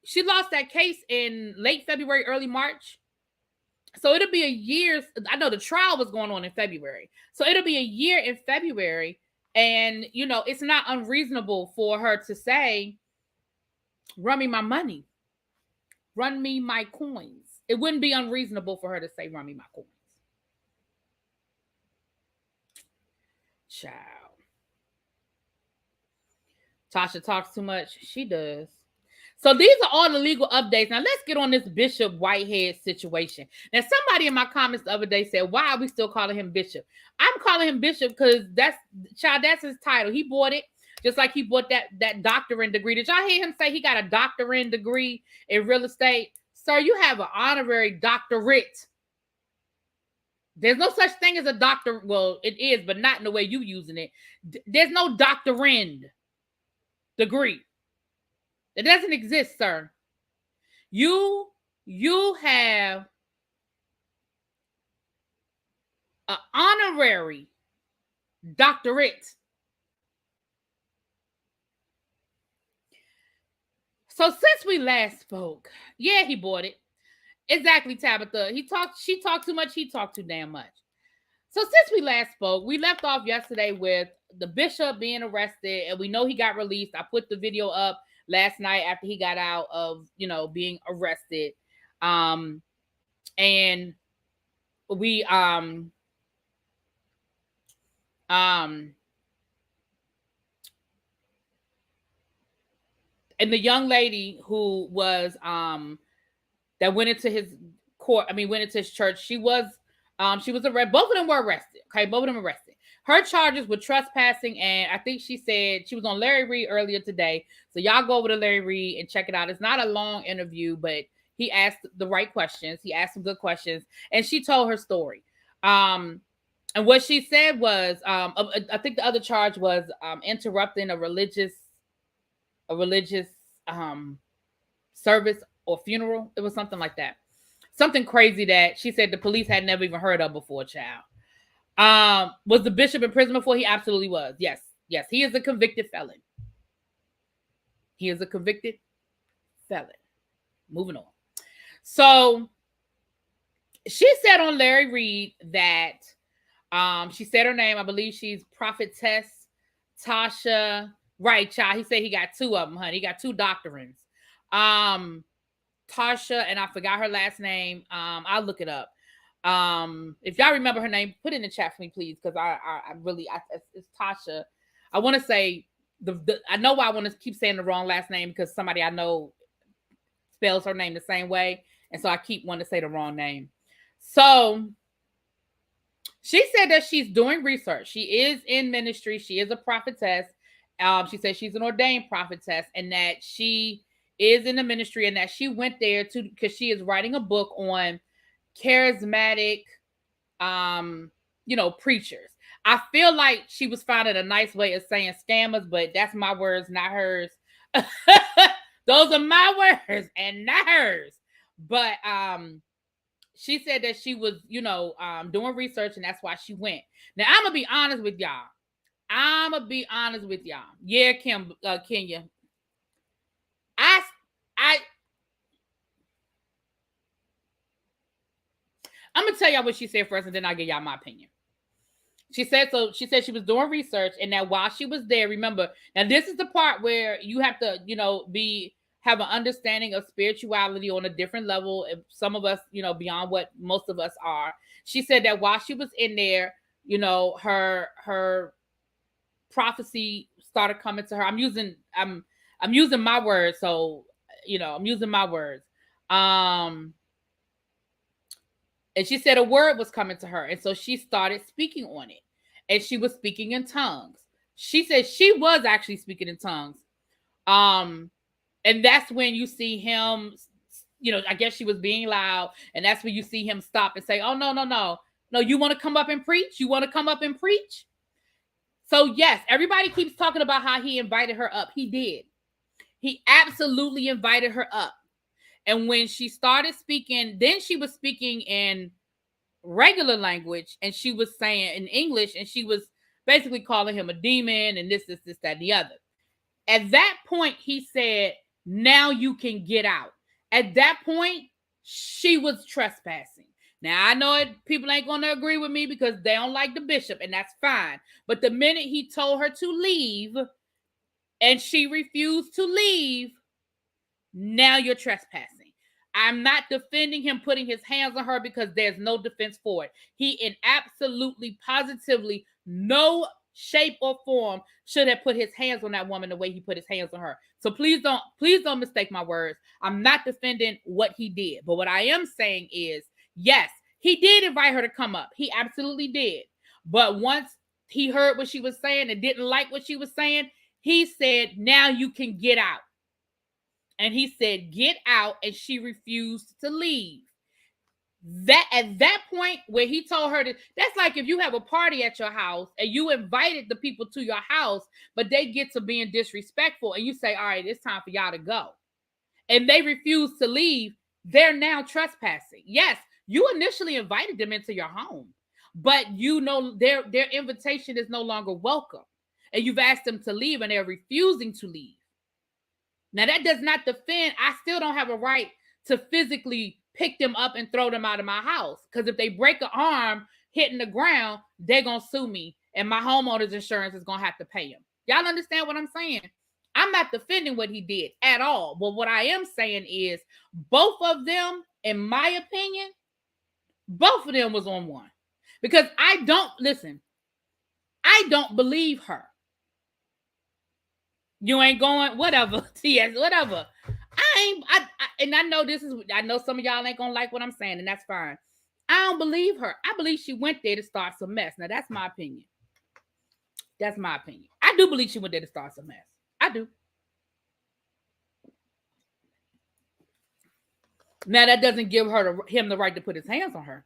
[SPEAKER 1] She lost that case in late February, early March. So it'll be a year. I know the trial was going on in February. So it'll be a year in February. And, you know, it's not unreasonable for her to say, run me my money. Run me my coins. It wouldn't be unreasonable for her to say, run me my coins. Child. Tasha talks too much. She does. So these are all the legal updates. Now let's get on this Bishop Whitehead situation. Now somebody in my comments the other day said, why are we still calling him Bishop? I'm calling him Bishop because that's his title. He bought it just like he bought that doctorate degree. Did y'all hear him say he got a doctorate degree in real estate? Sir, you have an honorary doctorate. There's no such thing as a doctor. Well, it is, but not in the way you using it. There's no doctorate degree. It doesn't exist, sir. You have an honorary doctorate. So since we last spoke, yeah, he bought it. Exactly, Tabitha. She talked too much. He talked too damn much. So since we last spoke, we left off yesterday with the bishop being arrested, and we know he got released. I put the video up last night after he got out of, being arrested. And we and the young lady who was that went into his went into his church, she was arrested. Both of them were arrested. Okay, both of them arrested. Her charges were trespassing, and I think she said she was on Larry Reid earlier today. So y'all go over to Larry Reid and check it out. It's not a long interview, but he asked the right questions. He asked some good questions, and she told her story. And what she said was, I think the other charge was interrupting a religious service or funeral. It was something like that. Something crazy that she said the police had never even heard of before, child. Was the bishop in prison before? He absolutely was. Yes. He is a convicted felon. Moving on. So she said on Larry Reid that she said her name. I believe she's Prophetess Tasha. Right, child. He said he got two of them, honey. He got two doctrines. Tasha, and I forgot her last name. I'll look it up. If y'all remember her name, put it in the chat for me, please, because I really it's Tasha. I want to say I know why I want to keep saying the wrong last name, because somebody I know spells her name the same way, and so I keep wanting to say the wrong name. So she said that she's doing research. She is in ministry. She is a prophetess. She said she's an ordained prophetess, and that she is in the ministry, and that she went there because she is writing a book on charismatic, preachers. I feel like she was finding a nice way of saying scammers, but that's my words, not hers. Those are my words and not hers. But she said that she was, doing research and that's why she went. Now I'm gonna be honest with y'all. Yeah, Kenya. I I'm gonna tell y'all what she said first, and then I'll give y'all my opinion. She said she was doing research, and that while she was there, remember, now this is the part where you have to, have an understanding of spirituality on a different level. If some of us, beyond what most of us are. She said that while she was in there, her prophecy started coming to her. I'm using my words, so I'm using my words. And she said a word was coming to her. And so she started speaking on it. And she was speaking in tongues. She said she was actually speaking in tongues. And that's when you see him, I guess she was being loud. And that's when you see him stop and say, oh, no. No, you want to come up and preach? You want to come up and preach? So, yes, everybody keeps talking about how he invited her up. He did. He absolutely invited her up. And when she started speaking, then she was speaking in regular language and she was saying in English, and she was basically calling him a demon and this, that, and the other. At that point, he said, now you can get out. At that point, she was trespassing. Now, I know people ain't going to agree with me because they don't like the bishop, and that's fine. But the minute he told her to leave and she refused to leave, now you're trespassing. I'm not defending him putting his hands on her because there's no defense for it. He in absolutely, positively, no shape or form should have put his hands on that woman the way he put his hands on her. So please don't mistake my words. I'm not defending what he did. But what I am saying is, yes, he did invite her to come up. He absolutely did. But once he heard what she was saying and didn't like what she was saying, he said, now you can get out. And he said, get out, and she refused to leave. That at that point where he told her that's like if you have a party at your house and you invited the people to your house, but they get to being disrespectful and you say, all right, it's time for y'all to go. And they refuse to leave, they're now trespassing. Yes, you initially invited them into your home, but their invitation is no longer welcome. And you've asked them to leave and they're refusing to leave. Now, that does not defend. I still don't have a right to physically pick them up and throw them out of my house. Because if they break an arm hitting the ground, they're going to sue me. And my homeowner's insurance is going to have to pay them. Y'all understand what I'm saying? I'm not defending what he did at all. But what I am saying is both of them, in my opinion, both of them was on one. Because I don't believe her. You ain't going, whatever. TS, whatever. I know some of y'all ain't gonna like what I'm saying, and that's fine. I don't believe her. I believe she went there to start some mess. Now, that's my opinion. That's my opinion. I do believe she went there to start some mess. I do. Now, that doesn't give him the right to put his hands on her.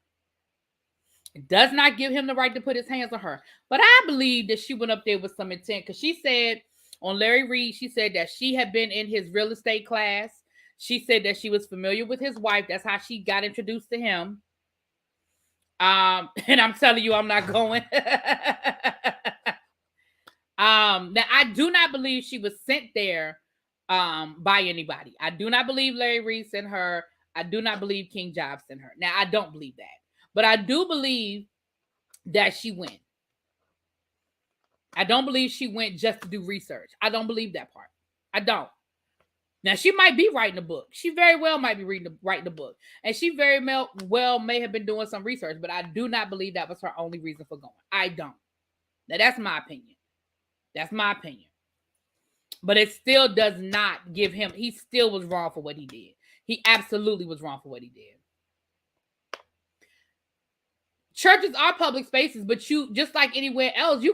[SPEAKER 1] It does not give him the right to put his hands on her. But I believe that she went up there with some intent, because she said on Larry Reid, she said that she had been in his real estate class. She said that she was familiar with his wife. That's how she got introduced to him. And I'm telling you, I'm not going. Now, I do not believe she was sent there by anybody. I do not believe Larry Reid sent her. I do not believe King Job sent her. Now, I don't believe that. But I do believe that she went. I don't believe she went just to do research. I don't believe that part. I don't. Now, she might be writing a book. She very well might be writing a book. And she very well may have been doing some research, but I do not believe that was her only reason for going. I don't. Now, that's my opinion. That's my opinion. But it still does not give him, he still was wrong for what he did. He absolutely was wrong for what he did. Churches are public spaces, but you, just like anywhere else,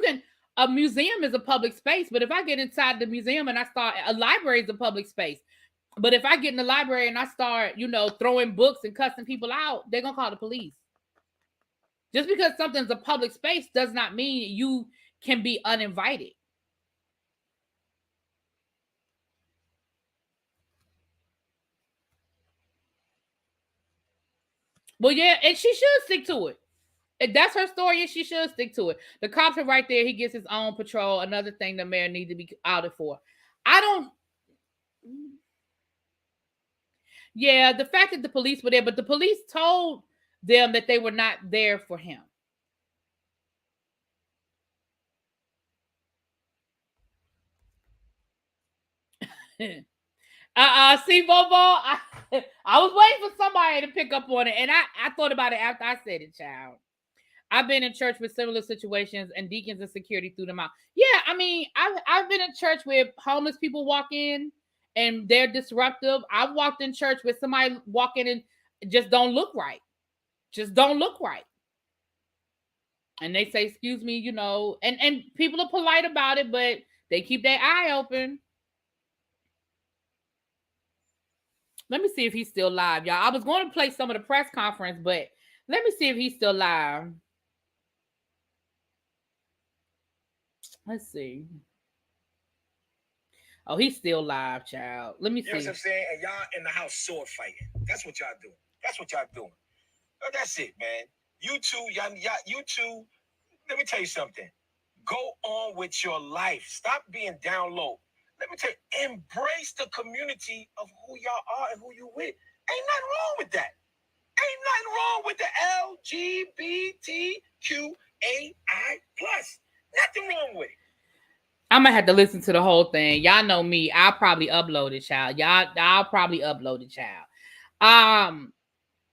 [SPEAKER 1] a museum is a public space, but if I get inside the museum and a library is a public space, but if I get in the library and I start, throwing books and cussing people out, they're going to call the police. Just because something's a public space does not mean you can be uninvited. Well, yeah, and she should stick to it. If that's her story, and she should stick to it. The cops are right there. He gets his own patrol. Another thing the mayor needs to be outed for. I don't. Yeah, the fact that the police were there, but the police told them that they were not there for him. See, Bobo, I was waiting for somebody to pick up on it, and I thought about it after I said it, child. I've been in church with similar situations, and deacons and security threw them out. Yeah, I mean, I've been in church where homeless people walk in and they're disruptive. I've walked in church where somebody walk in and just don't look right. Just don't look right. And they say, excuse me, you know, and people are polite about it, but they keep their eye open. Let me see if he's still live, y'all. I was going to play some of the press conference, but let me see if he's still live. Let's see. Oh, he's still live, child. Let me see.
[SPEAKER 2] You know what I'm saying? And y'all in the house sword fighting. That's what y'all doing. That's what y'all doing. Oh, that's it, man. You two, you two, let me tell you something. Go on with your life. Stop being down low. Let me tell you, embrace the community of who y'all are and who you with. Ain't nothing wrong with that. Ain't nothing wrong with the LGBTQAI+. Nothing wrong with it.
[SPEAKER 1] I'm gonna have to listen to the whole thing. Y'all know me. I'll probably upload it, child. I'll probably upload it, child.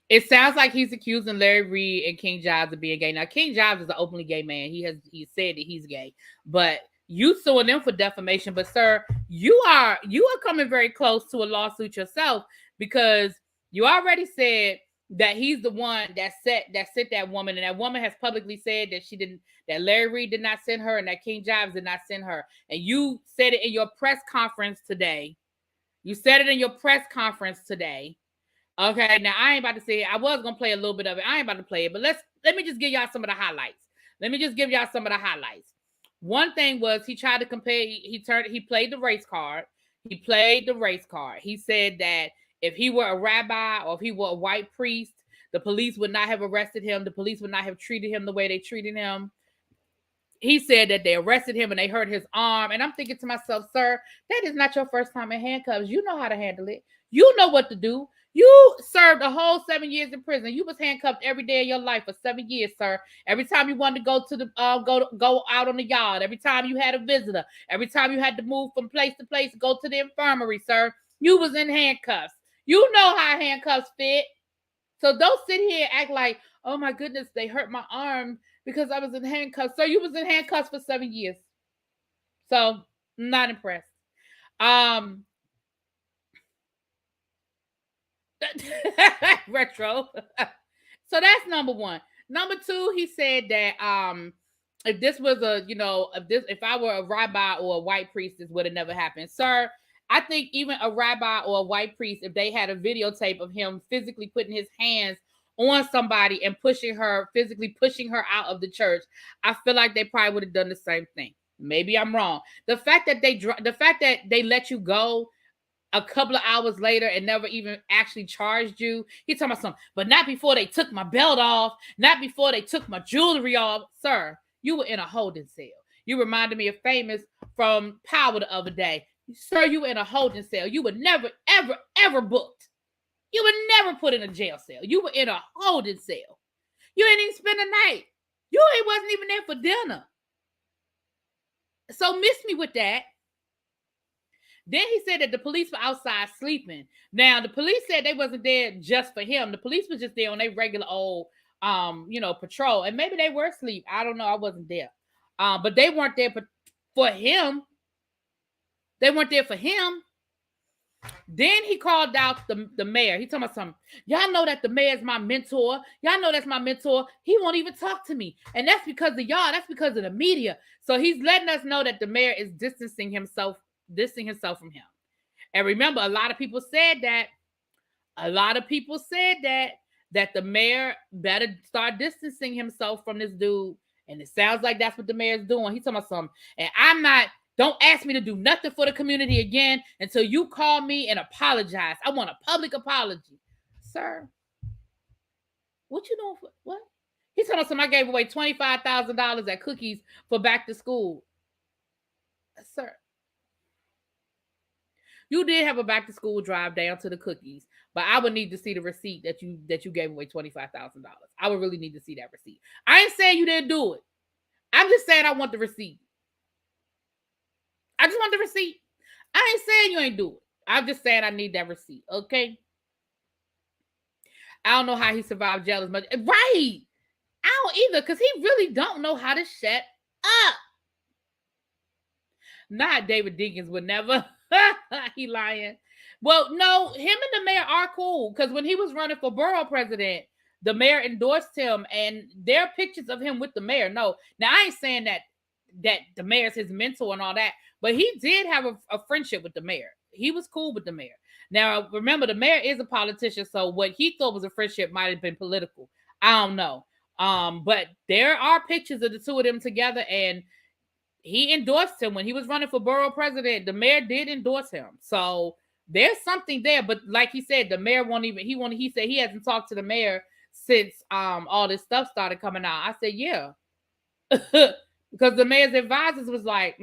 [SPEAKER 1] It sounds like he's accusing Larry Reid and King Jives of being gay. Now, King Jives is an openly gay man. He said that he's gay, but you suing them for defamation. But sir, you are coming very close to a lawsuit yourself, because you already said that he's the one that sent that woman, and that woman has publicly said that Larry Reid did not send her, and that King Jives did not send her. And you said it in your press conference today. Okay, now I ain't about to say it. I was gonna play a little bit of it. I ain't about to play it, but let me just give y'all some of the highlights. One thing was he tried to compare. He played the race card. He said that if he were a rabbi or if he were a white priest, the police would not have arrested him. The police would not have treated him the way they treated him. He said that they arrested him and they hurt his arm. And I'm thinking to myself, sir, that is not your first time in handcuffs. You know how to handle it. You know what to do. You served a whole 7 years in prison. You was handcuffed every day of your life for 7 years, sir. Every time you wanted to go to the go out on the yard, every time you had a visitor, every time you had to move from place to place, go to the infirmary, sir, you was in handcuffs. You know how handcuffs fit. So don't sit here and act like, oh my goodness, they hurt my arm because I was in handcuffs. So you was in handcuffs for 7 years. So I'm not impressed. Retro. So that's number one. Number two, he said that if this was if I were a rabbi or a white priest, this would have never happened. Sir, I think even a rabbi or a white priest, if they had a videotape of him physically putting his hands on somebody and physically pushing her out of the church, I feel like they probably would have done the same thing. Maybe I'm wrong. The fact that they let you go a couple of hours later and never even actually charged you. He's talking about something, but not before they took my belt off, not before they took my jewelry off. Sir, you were in a holding cell. You reminded me of Famous from Power the other day. Sir, you were in a holding cell. You were never, ever, ever booked. You were never put in a jail cell. You were in a holding cell. You didn't even spend the night. You wasn't even there for dinner. So miss me with that. Then he said that the police were outside sleeping. Now, the police said they wasn't there just for him. The police was just there on their regular old, patrol. And maybe they were asleep. I don't know. I wasn't there. But they weren't there for him. They weren't there for him. Then he called out the mayor. He told me something. Y'all know that the mayor is my mentor. Y'all know that's my mentor. He won't even talk to me. And that's because of y'all. That's because of the media. So he's letting us know that the mayor is distancing himself from him. And remember, a lot of people said that the mayor better start distancing himself from this dude. And it sounds like that's what the mayor's doing. He's talking about something. And don't ask me to do nothing for the community again until you call me and apologize. I want a public apology. Sir, What you doing for what? He told us I gave away $25,000 at cookies for back to school. Sir, you did have a back to school drive down to the cookies, but I would need to see the receipt that you gave away $25,000. I would really need to see that receipt. I ain't saying you didn't do it. I'm just saying I want the receipt. I just want the receipt. I ain't saying you ain't do it. I'm just saying I need that receipt. Okay. I don't know how he survived jail as much. Right. I don't either, because he really don't know how to shut up. Not David Dinkins would never. He lying. Well, no, him and the mayor are cool, because when he was running for borough president, the mayor endorsed him, and there are pictures of him with the mayor. No, now I ain't saying that the mayor's his mentor and all that, but he did have a friendship with the mayor. He was cool with the mayor. Now, remember, the mayor is a politician, so what he thought was a friendship might have been political. I don't know. But there are pictures of the two of them together, and he endorsed him when he was running for borough president. The mayor did endorse him. So there's something there. But like he said, the mayor won't even, he said he hasn't talked to the mayor since all this stuff started coming out. I said, yeah. Because the mayor's advisors was like,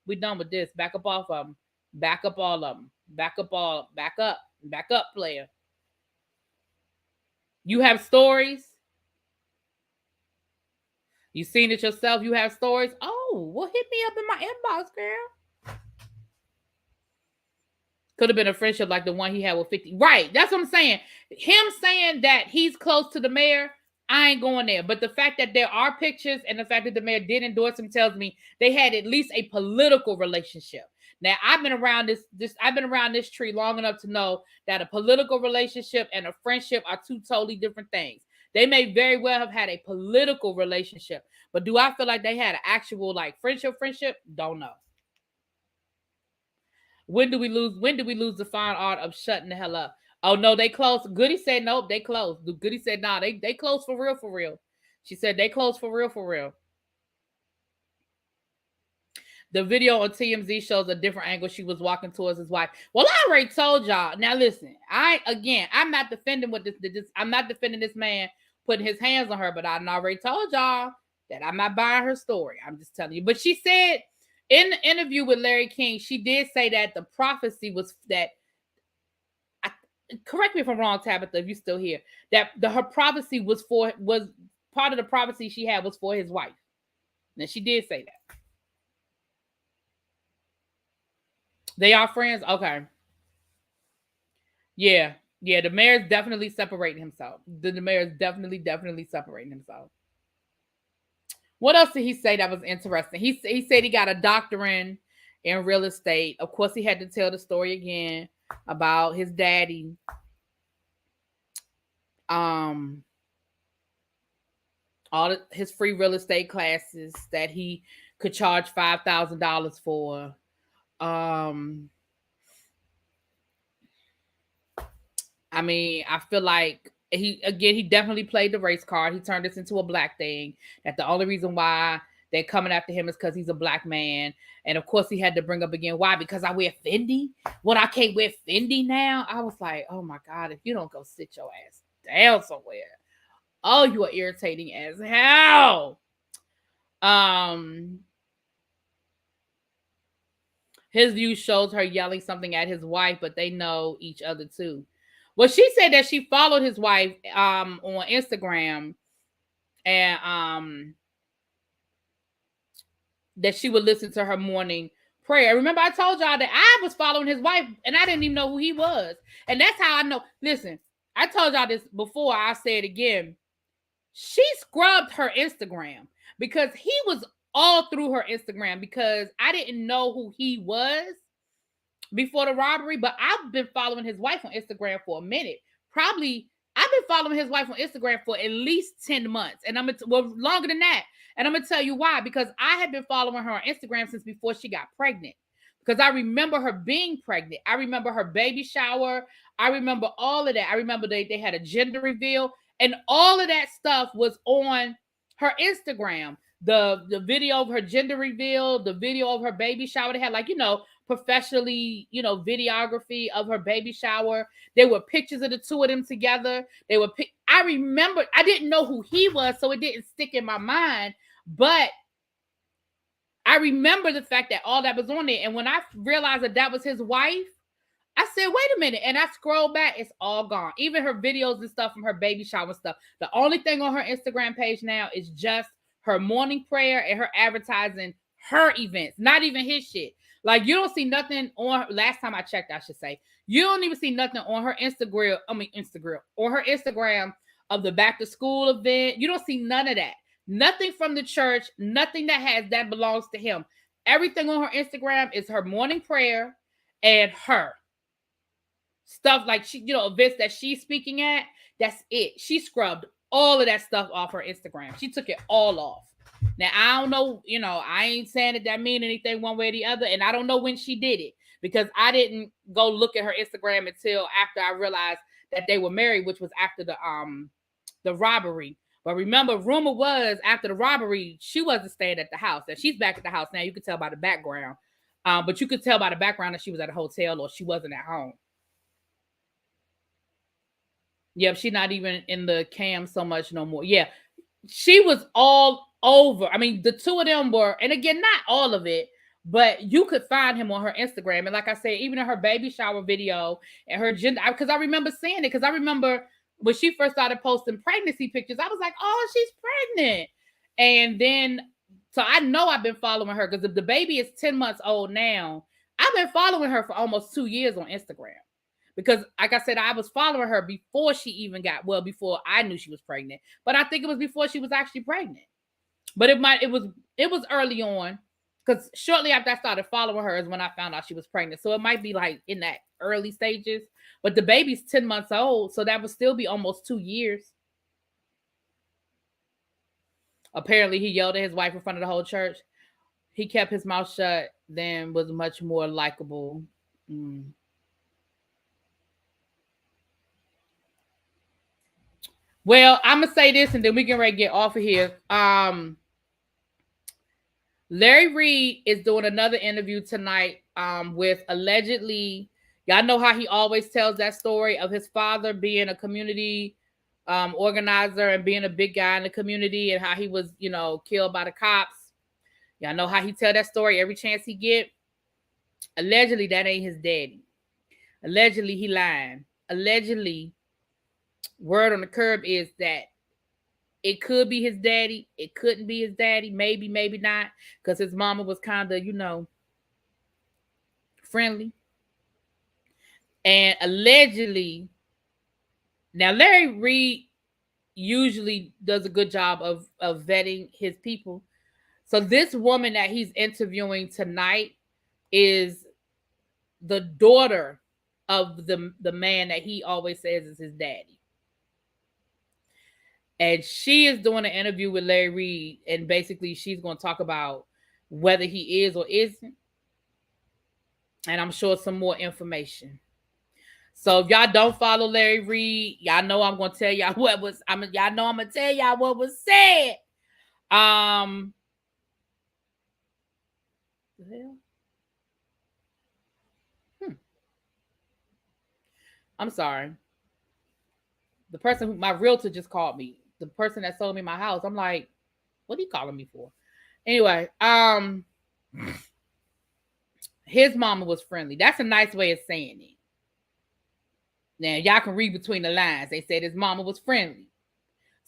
[SPEAKER 1] we done with this. Back up off of them. Back up all of them. Back up, player. You have stories. You seen it yourself. You have stories. Oh, well, hit me up in my inbox, girl. Could have been a friendship like the one he had with 50. Right. That's what I'm saying. Him saying that he's close to the mayor, I ain't going there. But the fact that there are pictures and the fact that the mayor did endorse him tells me they had at least a political relationship. Now, I've been around this tree long enough to know that a political relationship and a friendship are two totally different things. They may very well have had a political relationship, but do I feel like they had an actual like friendship? Don't know. When do we lose the fine art of shutting the hell up? Oh no, they closed. Goody said nope, they closed. Goody said nah, they closed for real. She said they closed for real. The video on TMZ shows a different angle. She was walking towards his wife. Well, I already told y'all. Now listen, I'm not defending I'm not defending this man putting his hands on her, but I already told y'all that I'm not buying her story. I'm just telling you. But she said in the interview with Larry King, she did say that the prophecy was that. Correct me if I'm wrong, Tabitha, if you're still here. That her prophecy was part of the prophecy she had was for his wife. Now she did say that. They are friends? Okay. Yeah. The mayor's definitely separating himself. The mayor's definitely separating himself. What else did he say that was interesting? He said he got a doctorate in real estate. Of course, he had to tell the story again about his daddy. All his free real estate classes that he could charge $5,000 for. I mean, I feel like he definitely played the race card. He turned this into a black thing. That the only reason why they're coming after him is because he's a black man. And of course, he had to bring up again, why? Because I wear Fendi? What, I can't wear Fendi now? I was like, oh my God, if you don't go sit your ass down somewhere. Oh, you are irritating as hell. His view shows her yelling something at his wife, but they know each other too. Well, she said that she followed his wife on Instagram and that she would listen to her morning prayer. Remember, I told y'all that I was following his wife and I didn't even know who he was. And that's how I know. Listen, I told y'all this before. I say it again. She scrubbed her Instagram because he was all through her Instagram because I didn't know who he was before the robbery, but I've been following his wife on Instagram for a minute. Probably, I've been following his wife on Instagram for at least 10 months. And longer than that. And I'm going to tell you why. Because I had been following her on Instagram since before she got pregnant. Because I remember her being pregnant. I remember her baby shower. I remember all of that. I remember they had a gender reveal. And all of that stuff was on her Instagram. The video of her gender reveal, the video of her baby shower. They had professionally, videography of her baby shower. There were pictures of the two of them together. I remember, I didn't know who he was, so it didn't stick in my mind, but I remember the fact that all that was on there. And when I realized that was his wife, I said, wait a minute. And I scrolled back, it's all gone. Even her videos and stuff from her baby shower stuff. The only thing on her Instagram page now is just her morning prayer and her advertising her events, not even his shit. Like, you don't see nothing on, last time I checked, I should say, you don't even see nothing on her Instagram, on her Instagram of the back to school event. You don't see none of that. Nothing from the church, nothing that belongs to him. Everything on her Instagram is her morning prayer and her stuff, like she, events that she's speaking at. That's it. She scrubbed all of that stuff off her Instagram. She took it all off. Now, I don't know, I ain't saying that mean anything one way or the other. And I don't know when she did it, because I didn't go look at her Instagram until after I realized that they were married, which was after the robbery. But remember, rumor was after the robbery, she wasn't staying at the house. And she's back at the house now. You could tell by the background. But you could tell by the background that she was at a hotel or she wasn't at home. Yep, she's not even in the cam so much no more. Yeah, she was all over. I mean, the two of them were, and again, not all of it, but you could find him on her Instagram. And like I said, even in her baby shower video and her gender, because I remember seeing it, because I remember when she first started posting pregnancy pictures, I was like, oh, she's pregnant. And then, so I know I've been following her, because if the baby is 10 months old now, I've been following her for almost 2 years on Instagram. Because, like I said, I was following her before she even before I knew she was pregnant. But I think it was before she was actually pregnant. But it was early on, because shortly after I started following her is when I found out she was pregnant. So it might be like in that early stages. But the baby's 10 months old, so that would still be almost 2 years. Apparently, he yelled at his wife in front of the whole church. He kept his mouth shut, then was much more likable. Well, I'm going to say this and then we can ready to get off of here. Larry Reid is doing another interview tonight with allegedly, y'all know how he always tells that story of his father being a community organizer and being a big guy in the community, and how he was, killed by the cops. Y'all know how he tell that story every chance he get. Allegedly, that ain't his daddy. Allegedly, he lying. Allegedly, word on the curb is that it could be his daddy. It couldn't be his daddy. Maybe, maybe not. Because his mama was kind of, friendly. And allegedly, now Larry Reid usually does a good job of vetting his people. So this woman that he's interviewing tonight is the daughter of the man that he always says is his daddy. And she is doing an interview with Larry Reid, and basically she's going to talk about whether he is or isn't. And I'm sure some more information. So if y'all don't follow Larry Reid, y'all know I'm going to tell y'all what was, y'all know I'm going to tell y'all what was said. The hell? I'm sorry. The person my realtor just called me. The person that sold me my house. I'm like, what are you calling me for? Anyway, his mama was friendly. That's a nice way of saying it. Now, y'all can read between the lines. They said his mama was friendly.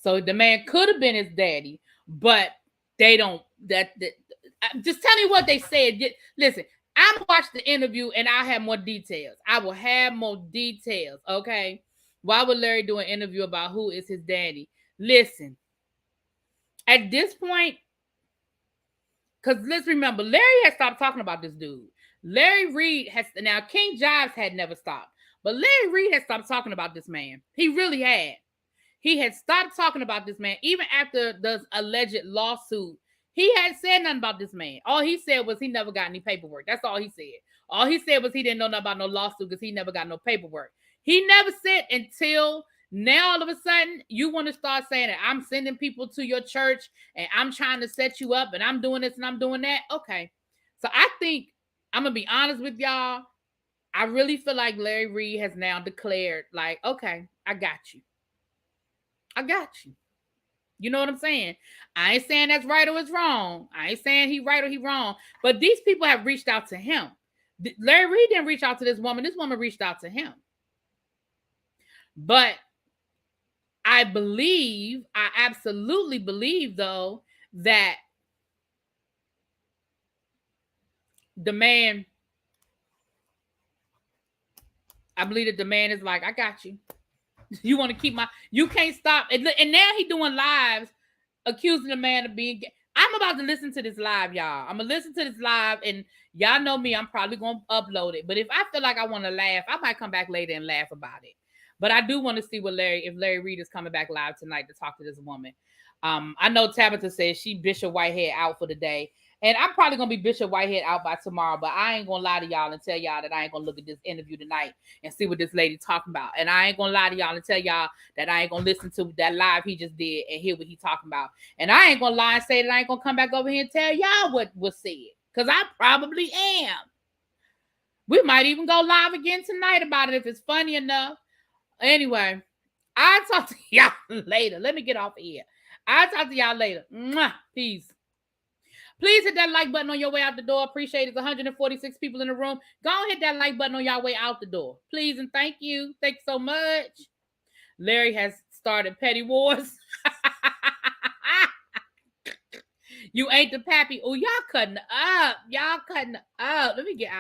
[SPEAKER 1] So the man could have been his daddy, but they don't. Just tell me what they said. Listen, I'm going to watch the interview and I'll have more details. I will have more details, okay? Why would Larry do an interview about who is his daddy? Listen, at this point, because let's remember, Larry had stopped talking about this dude. Larry Reid now King Jives had never stopped, but Larry Reid had stopped talking about this man. He really had. He had stopped talking about this man even after the alleged lawsuit. He hadn't said nothing about this man. All he said was he never got any paperwork. That's all he said. All he said was he didn't know nothing about no lawsuit because he never got no paperwork. He never said until now all of a sudden you want to start saying that I'm sending people to your church and I'm trying to set you up and I'm doing this and I'm doing that. Okay. So I think I'm gonna be honest with y'all. I really feel like Larry Reid has now declared, like, okay, I got you. I got you. You know what I'm saying? I ain't saying that's right or it's wrong. I ain't saying he right or he wrong. But these people have reached out to him. Larry Reid didn't reach out to this woman. This woman reached out to him. But I absolutely believe, though, that the man, I believe that the man is like, I got you. You want to keep you can't stop. And now he doing lives accusing the man of being gay. I'm about to listen to this live, y'all. I'm going to listen to this live, and y'all know me. I'm probably going to upload it. But if I feel like I want to laugh, I might come back later and laugh about it. But I do want to see if Larry Reid is coming back live tonight to talk to this woman. I know Tabitha says she Bishop Whitehead out for the day. And I'm probably going to be Bishop Whitehead out by tomorrow, but I ain't going to lie to y'all and tell y'all that I ain't going to look at this interview tonight and see what this lady talking about. And I ain't going to lie to y'all and tell y'all that I ain't going to listen to that live he just did and hear what he talking about. And I ain't going to lie and say that I ain't going to come back over here and tell y'all what was said, because I probably am. We might even go live again tonight about it if it's funny enough. Anyway, I'll talk to y'all later. Let me get off here. I'll talk to y'all later. Mwah. Peace. Please hit that like button on your way out the door. Appreciate it. 146 people in the room. Go and hit that like button on your way out the door. Please and thank you. Thanks so much. Larry has started petty wars. You ain't the pappy. Oh, y'all cutting up. Y'all cutting up. Let me get out.